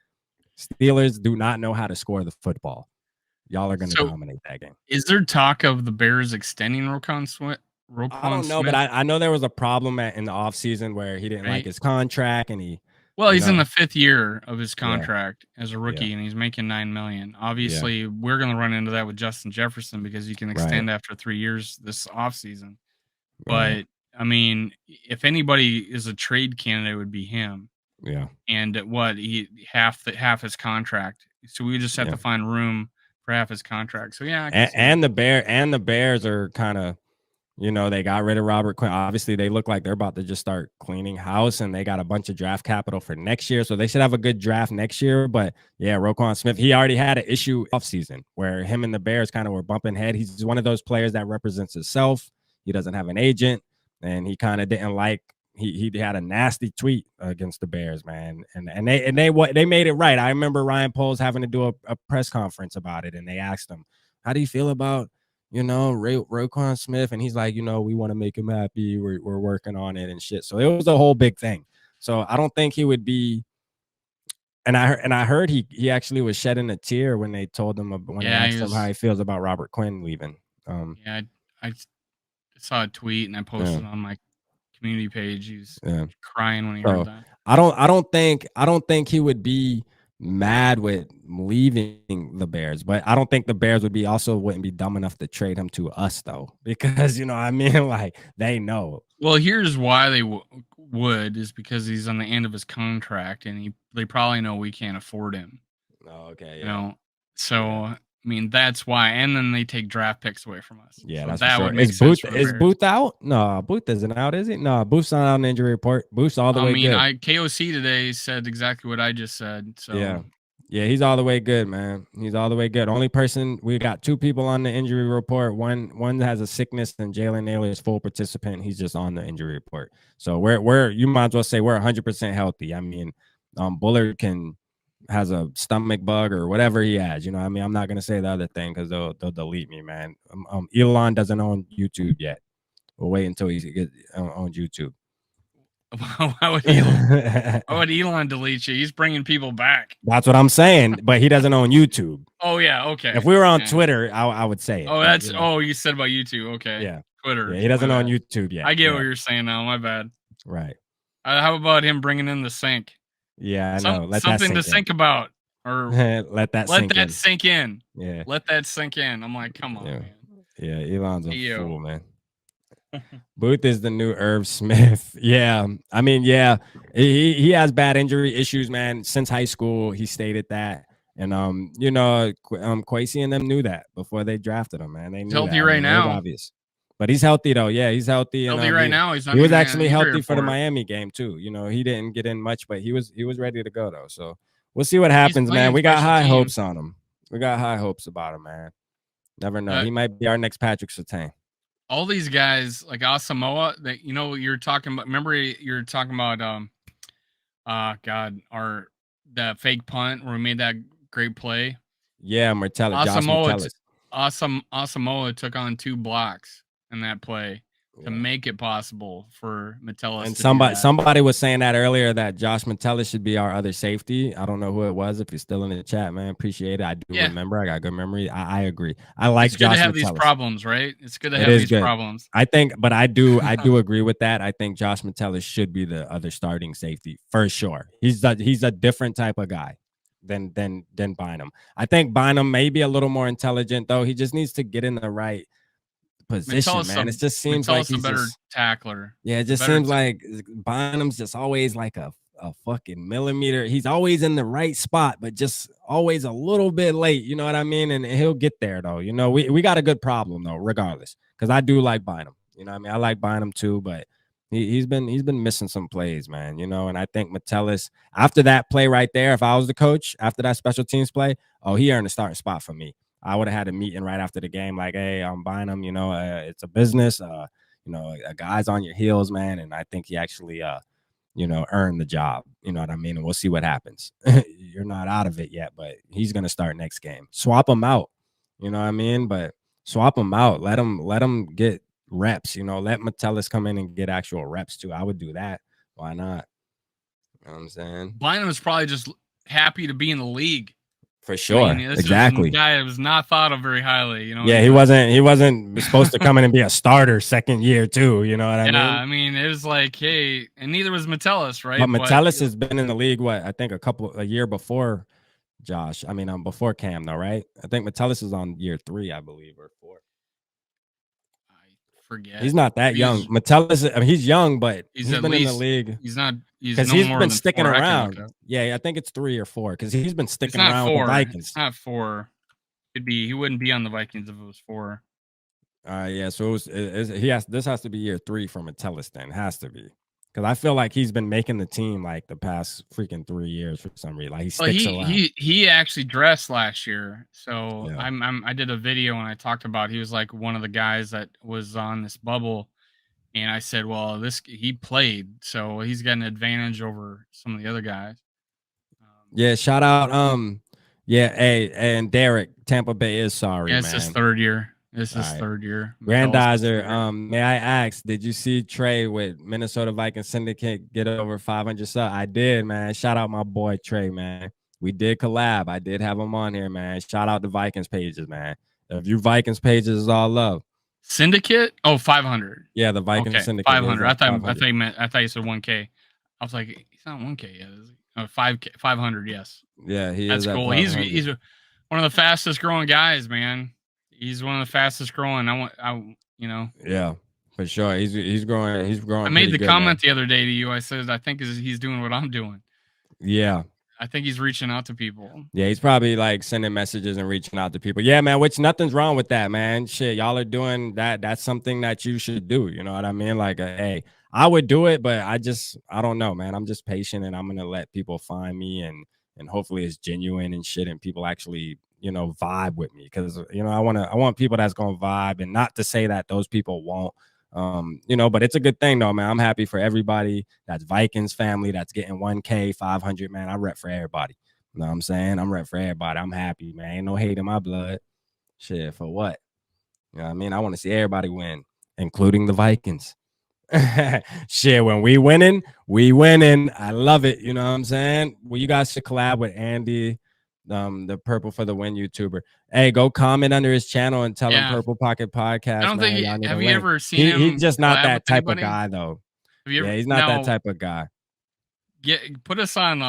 Steelers do not know how to score the football. Y'all are gonna dominate that game. Is there talk of the Bears extending Roquan Smith? I don't know, but I know there was a problem in the offseason where he didn't like his contract, and he's in the 5th year of his contract as a rookie, and he's making $9 million. Obviously, we're going to run into that with Justin Jefferson because you can extend after 3 years this offseason. But I mean, if anybody is a trade candidate, it would be him. Yeah. And half his contract, so we just have to find room for half his contract. So yeah, and the Bears are kind of, they got rid of Robert Quinn. Obviously, they look like they're about to just start cleaning house, and they got a bunch of draft capital for next year. So they should have a good draft next year. But yeah, Roquan Smith, he already had an issue offseason where him and the Bears kind of were bumping head. He's one of those players that represents himself. He doesn't have an agent, and he kind of didn't like. He had a nasty tweet against the Bears, man, and they made it right. I remember Ryan Poles having to do a press conference about it, and they asked him, "How do you feel about Roquan Smith?" And he's like, we want to make him happy. We're working on it and shit. So it was a whole big thing. So I don't think he would be. And I heard he actually was shedding a tear when they told him when they asked him how he feels about Robert Quinn leaving. I saw a tweet and I posted on my community page. He was crying when he heard that. I don't think he would be mad with leaving the Bears, but I don't think the Bears wouldn't be dumb enough to trade him to us though, because I mean, like, they know. Well, here's why they would is because he's on the end of his contract, and they probably know we can't afford him. Oh, okay, so I mean, that's why. And then they take draft picks away from us. Yeah, so that's that for sure. Would make sense. Is Booth out? No, Booth isn't out, is he? No, Booth's not on the injury report. Booth's all the way good. KOC today said exactly what I just said. So Yeah, he's all the way good, man. He's all the way good. Only person, we got 2 people on the injury report. One has a sickness, and Jalen Naylor is full participant. He's just on the injury report. So we're you might as well say we're 100% healthy. I mean, Bullard has a stomach bug or whatever he has. You know, I mean, I'm not gonna say the other thing because they'll delete me, man. Elon doesn't own YouTube yet. We'll wait until he gets on YouTube. Why would Elon delete you? He's bringing people back. That's what I'm saying, but he doesn't own YouTube. Oh yeah, okay. If we were on Twitter, I would say it. Oh, that's you said about YouTube. Okay. Yeah. Twitter. Yeah, he doesn't own YouTube yet. I get what you're saying now. My bad. Right. How about him bringing in the sink? Yeah, I know. Something to think about, or let that sink in. Yeah. Let that sink in. I'm like, come on, man. Yeah, Elon's a fool, man. Booth is the new Irv Smith. Yeah. I mean, yeah, he has bad injury issues, man. Since high school, he stated that. And you know, Kwesi and them knew that before they drafted him, man. They knew healthy that. right now. Obvious. But he's healthy though. Yeah, he's healthy. Healthy right now. He's not. He was actually healthy for the Miami game too. You know, he didn't get in much, but he was ready to go though. So we'll see what happens, man. We got high hopes on him. We got high hopes about him, man. Never know. He might be our next Patrick Surtain. All these guys like Asamoah, that you're talking about. Remember, you're talking about the fake punt where we made that great play. Yeah, Asamoah took on 2 blocks in that play to make it possible for Metellus. And somebody was saying that earlier that Josh Metellus should be our other safety. I don't know who it was. If you're still in the chat, man, appreciate it. I do remember. I got good memory. I agree. I like it's good Josh to have Metellus. These problems, right? It's good to have these problems. I think, but I do agree with that. I think Josh Metellus should be the other starting safety for sure. He's a different type of guy than Bynum. I think Bynum may be a little more intelligent though. He just needs to get in the right position, man. It just seems like he's a better tackler. Yeah, it just seems like Bynum's just always like a fucking millimeter. He's always in the right spot, but just always a little bit late. You know what I mean? And he'll get there though. You know, we got a good problem though, regardless. Because I do like Bynum. You know what I mean? I like Bynum too, but he's been missing some plays, man. You know, and I think Metellus, after that play right there, if I was the coach, after that special teams play, he earned a starting spot for me. I would have had a meeting right after the game, like, hey, I'm buying him. You know, it's a business. You know, a guy's on your heels, man. And I think he actually, you know, earned the job. You know what I mean? And we'll see what happens. You're not out of it yet, but he's gonna start next game. Swap him out. You know what I mean? But swap him out. Let him get reps. You know, let Metellus come in and get actual reps too. I would do that. Why not? You know what I'm saying? Bynum was probably just happy to be in the league. For sure. I mean, exactly. Guy was not thought of very highly, you know. Yeah, he wasn't supposed to come in and be a starter second year too, you know what I mean? Yeah, I mean, it was like, hey, and neither was Metellus, right? But Metellus has been in the league, I think a year before Josh. I mean, before Cam though, right? I think Metellus is on year 3, I believe, or 4. I forget. He's not that young. Metellus, I mean, he's young, but he's been in the league. He's not. Because he's been sticking around. Yeah, I think it's 3 or 4 because he's been sticking around with the Vikings. It's not 4. He wouldn't be on the Vikings if it was 4. Yeah. So this has to be year 3 for Metellus. Then it has to be because I feel like he's been making the team like the past freaking 3 years for some reason. Like he sticks around. He actually dressed last year. So yeah. I did a video and I talked about he was like one of the guys that was on this bubble. And I said, well, he played, so he's got an advantage over some of the other guys. Yeah, shout out. And Derek, Tampa Bay is sorry, man. It's his 3rd year. This is 3rd year. Grandizer, may I ask, did you see Trey with Minnesota Vikings Syndicate get over 500 subs? I did, man. Shout out my boy Trey, man. We did collab. I did have him on here, man. Shout out the Vikings pages, man. If you Vikings pages is all love. Syndicate? Oh, 500. Yeah, the Vikings Syndicate. 500. I thought you said 1K. I was like, he's not 1K yet. 5K, 500. Yes. Yeah, that's cool. He's one of the fastest growing guys, man. He's one of the fastest growing. Yeah, for sure. He's growing. He's growing. I made the comment the other day to you. I said I think he's doing what I'm doing. Yeah. I think he's reaching out to people. Yeah, he's probably like sending messages and reaching out to people. Yeah, man, which nothing's wrong with that, man. Shit, y'all are doing that. That's something that you should do. You know what I mean? Like, hey, I would do it, but I don't know, man. I'm just patient and I'm going to let people find me and and hopefully it's genuine and shit, and people actually, you know, vibe with me, because, you know, I want people that's gonna vibe, and not to say that those people won't. You know, but it's a good thing though, man. I'm happy for everybody that's Vikings family that's getting 1K 500, man. I rep for everybody. You know what I'm saying? I'm rep for everybody. I'm happy, man. Ain't no hate in my blood. Shit, for what? You know what I mean? I want to see everybody win, including the Vikings. Shit, when we winning, we winning. I love it. You know what I'm saying? Well, you guys should collab with Andy, the Purple for the Win YouTuber. Hey, go comment under his channel and tell him Purple Pocket Podcast. I don't man, think. y'all need Have a you link. ever seen him? He's just not that type anybody? of guy, though. Have you ever, yeah, he's not that type of guy. Put us on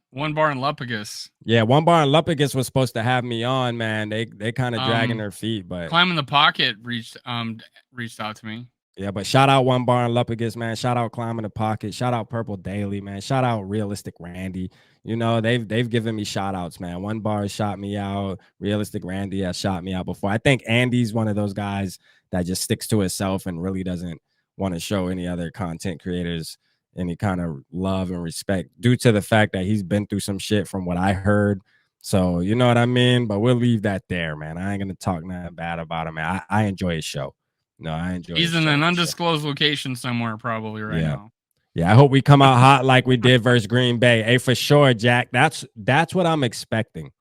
One Bar and Lupagus. Yeah, One Bar and Lupagus was supposed to have me on, man. They kind of dragging their feet, but Climbing the Pocket reached out to me. Yeah, but shout out One Bar and Lupagus, man. Shout out Climbing the Pocket. Shout out Purple Daily, man. Shout out Realistic Randy. You know, they've given me shout outs, man. One Bar has shot me out. Realistic Randy has shot me out before. I think Andy's one of those guys that just sticks to himself and really doesn't want to show any other content creators any kind of love and respect, due to the fact that he's been through some shit from what I heard. So, you know what I mean? But we'll leave that there, man. I ain't going to talk nothing bad about him, man. I enjoy his show. No, I enjoy. He's in an undisclosed location somewhere, probably right now. Yeah, I hope we come out hot like we did versus Green Bay. Hey, for sure, Jack. That's what I'm expecting.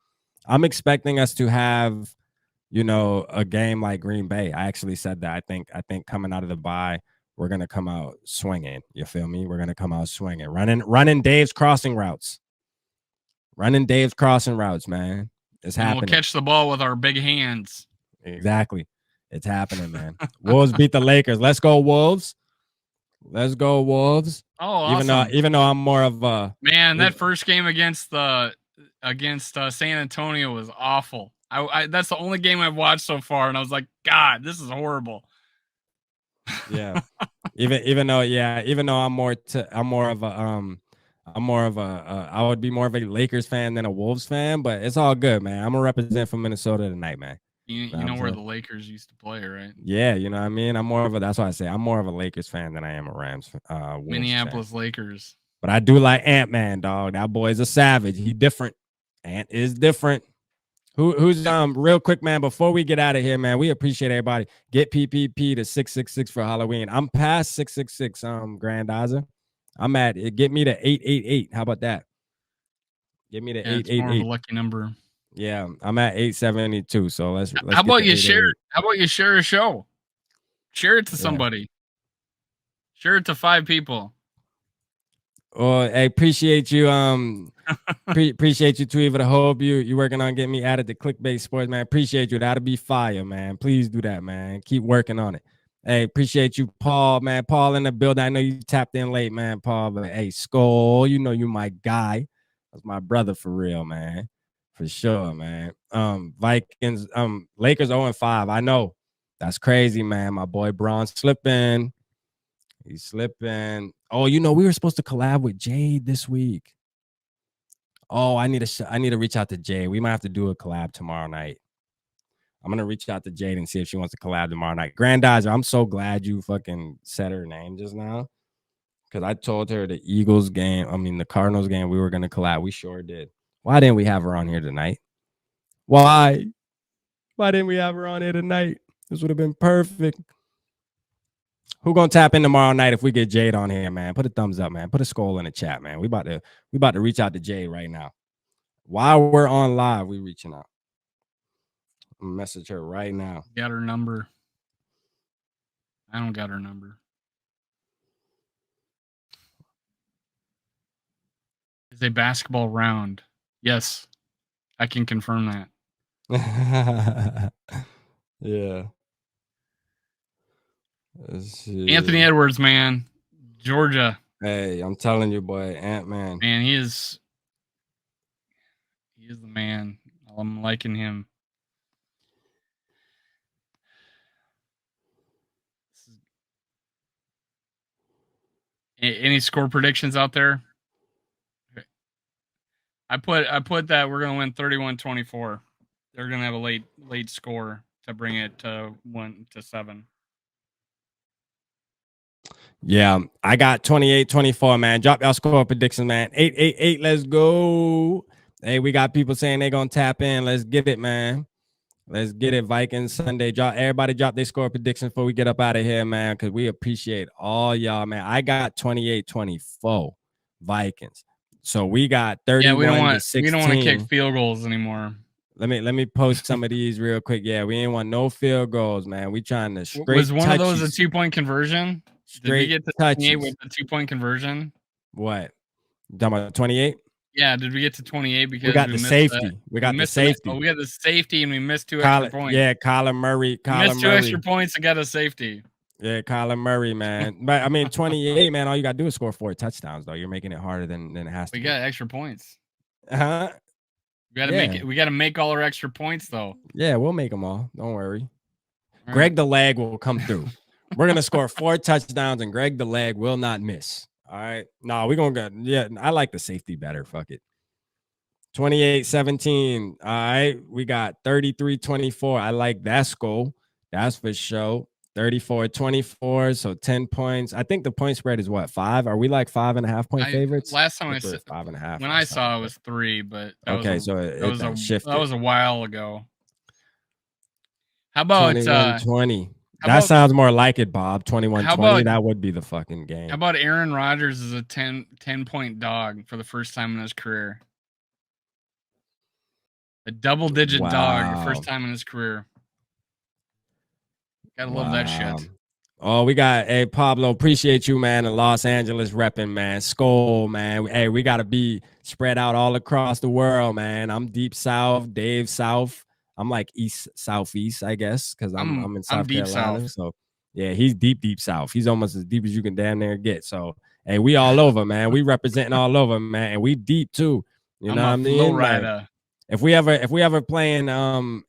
I'm expecting us to have, you know, a game like Green Bay. I actually said that. I think coming out of the bye, we're gonna come out swinging. You feel me? We're gonna come out swinging, running Dave's crossing routes, man. It's happening. We'll catch the ball with our big hands. Exactly. It's happening, man. Wolves beat the Lakers. Let's go, Wolves. Let's go, Wolves. Oh, awesome. Even though I'm more of a man, that first game against San Antonio was awful. I that's the only game I've watched so far, and I was like, God, this is horrible. Yeah. even though I'm more of a I would be more of a Lakers fan than a Wolves fan, but it's all good, man. I'm gonna represent for Minnesota tonight, man. You know where the Lakers used to play, right? Yeah, you know what I mean? That's why I say I'm more of a Lakers fan than I am a Rams Wolves Minneapolis fan. Lakers. But I do like Ant-Man, dog. That boy's a savage. He different. Ant is different. Who's real quick, man, before we get out of here, man, we appreciate everybody. Get PPP to 666 for Halloween. I'm past 666, Grandizer. I'm at it. Get me to 888. How about that? Get me to 888. It's more of a lucky number. Yeah, I'm at 872. So let's how about you share it? How about you share a show? Share it to somebody. Share it to 5 people. Well, I appreciate you. Appreciate you, Tweever. I hope you working on getting me added to Clickbait Sports, man. Appreciate you. That'll be fire, man. Please do that, man. Keep working on it. Hey, appreciate you, Paul, man. Paul in the building. I know you tapped in late, man, Paul. But hey, SKOL, you know you my guy. That's my brother for real, man. For sure, man. Vikings, Lakers 0-5. I know. That's crazy, man. My boy Braun slipping. He's slipping. Oh, you know, we were supposed to collab with Jade this week. Oh, I need to reach out to Jade. We might have to do a collab tomorrow night. I'm gonna reach out to Jade and see if she wants to collab tomorrow night. Grandizer, I'm so glad you fucking said her name just now, because I told her the Cardinals game, we were gonna collab. We sure did. Why didn't we have her on here tonight? Why didn't we have her on here tonight? This would have been perfect. Who gonna tap in tomorrow night if we get Jade on here, man? Put a thumbs up, man. Put a SKOL in the chat, man. We about to reach out to Jade right now. While we're on live, we reaching out. Message her right now. Got her number. I don't got her number. Is a basketball round? Yes, I can confirm that. Yeah. Anthony Edwards, man, Georgia. Hey, I'm telling you, boy, Ant-Man. Man, he is the man. I'm liking him. Any score predictions out there? I put that we're gonna win 31-24. They're gonna have a late score to bring it to 1-7. Yeah, I got 28-24, man. Drop y'all score predictions, man. 8-8-8, let's go. Hey, we got people saying they're gonna tap in. Let's get it, man. Let's get it. Vikings Sunday. Everybody drop their score prediction before we get up out of here, man, because we appreciate all y'all, man. I got 28-24 Vikings. So we got 31 to 16. We don't want to kick field goals anymore. Let me post some of these real quick. Yeah, we ain't want no field goals, man. We trying to straight. Was one of those a 2-point conversion? Did we get to 28 with the 2-point conversion? What? You talking about 28? Yeah, did we get to 28 because we got the safety? We got the safety. We got the safety and we missed 2 extra points. Yeah, Kyler Murray. Missed 2 extra points and got a safety. Yeah, Kyler Murray, man. But I mean, 28, man. All you got to do is score 4 touchdowns, though. You're making it harder than it has to. We got extra points. Huh? We got to make it. We got to make all our extra points, though. Yeah, we'll make them all. Don't worry. All Greg right. The Leg will come through. We're gonna score 4 touchdowns, and Greg the Leg will not miss. All right. No, we're gonna go. Yeah, I like the safety better. Fuck it. 28-17. All right. We got 33-24. I like that SKOL. That's for sure. 34-24. So 10 points. I think the point spread is what, 5? Are we like 5.5 point favorites? Last time I said 5.5. When I saw it was 3, but okay, so that was a while ago. How about 21-20? That sounds more like it, Bob. 21-20. That would be the fucking game. How about Aaron Rodgers is a 10-point dog for the first time in his career? A double-digit dog, the first time in his career. Gotta love that shit. Oh, we got, hey, Pablo, appreciate you, man, in Los Angeles repping, man. SKOL, man. Hey, we got to be spread out all across the world, man. I'm deep south, Dave south. I'm like east, southeast, I guess, because I'm in South Carolina. South. So, yeah, he's deep south. He's almost as deep as you can damn near get. So, hey, we all over, man. We representing all over, man. And we deep, too. You know what I mean? Flow rider. If we ever playing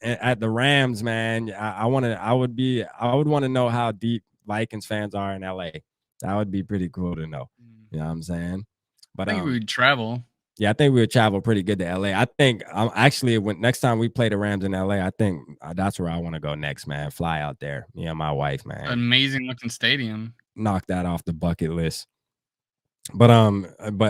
at the Rams, man, I would want to know how deep Vikings fans are in LA. That would be pretty cool to know. You know what I'm saying? But I think we would travel. Yeah, I think we would travel pretty good to LA. I think actually when next time we play the Rams in LA, I think that's where I want to go next, man. Fly out there. Me and my wife, man. Amazing looking stadium. Knock that off the bucket list. But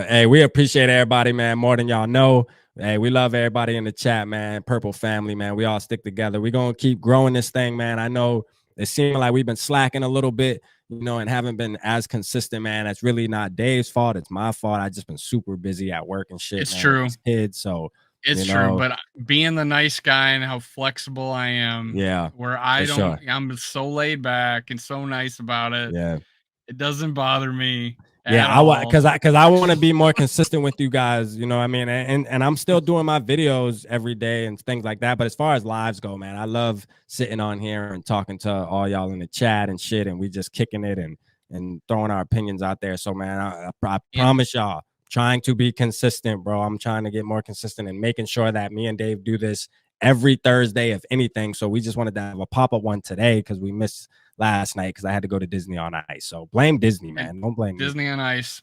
hey, we appreciate everybody, man, more than y'all know. Hey, we love everybody in the chat, man. Purple family, man. We all stick together. We're going to keep growing this thing, man. I know it seems like we've been slacking a little bit, you know, and haven't been as consistent, man. That's really not Dave's fault. It's my fault. I just been super busy at work and shit. It's true. With kids, so it's true. But being the nice guy and how flexible I am, yeah, where I'm so laid back and so nice about it. Yeah, it doesn't bother me. Yeah, because I want to be more consistent with you guys, you know what I mean? And I'm still doing my videos every day and things like that. But as far as lives go, man, I love sitting on here and talking to all y'all in the chat and shit, and we just kicking it and throwing our opinions out there. So, man, I promise y'all, trying to be consistent, bro. I'm trying to get more consistent and making sure that me and Dave do this every Thursday, if anything. So we just wanted to have a pop-up one today because we missed last night because I had to go to Disney on Ice. So blame Disney, man. Don't blame Disney on Ice.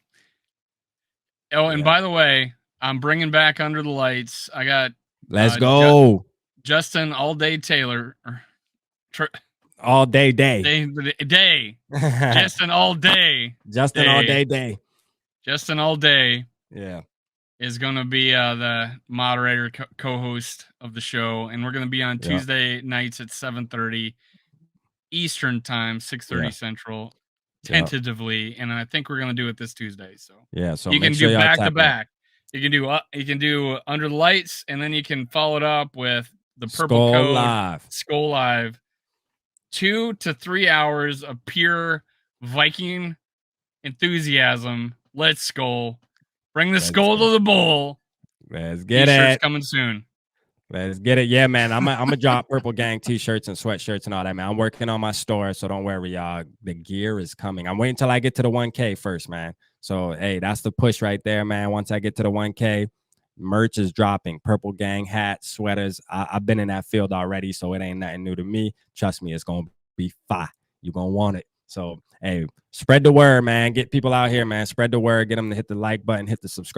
Oh, and by the way, I'm bringing back Under the Lights. I got let's go Justin All Day Taylor. All day. Justin All Day. Justin All Day. Justin All Day. Yeah. Is going to be the moderator co-host of the show, and we're going to be on Tuesday nights at 7:30 Eastern time, 6:30 Central, tentatively, and I think we're going to do it this Tuesday. So so you can do back to back. You can do Under the Lights, and then you can follow it up with the Purple Code SKOL Live. 2 to 3 hours of pure Viking enthusiasm. Let's SKOL. Bring the SKOL to the bowl. Let's get T-shirts it. Coming soon. Let's get it. Yeah, man. I'm gonna drop Purple Gang t-shirts and sweatshirts and all that, man. I'm working on my store, so don't worry, y'all. The gear is coming. I'm waiting till I get to the 1K first, man. So, hey, that's the push right there, man. Once I get to the 1K, merch is dropping. Purple Gang hats, sweaters. I've been in that field already, so it ain't nothing new to me. Trust me, it's gonna be fire. You're gonna want it. So, hey, spread the word, man. Get people out here, man. Spread the word. Get them to hit the like button, hit the subscribe.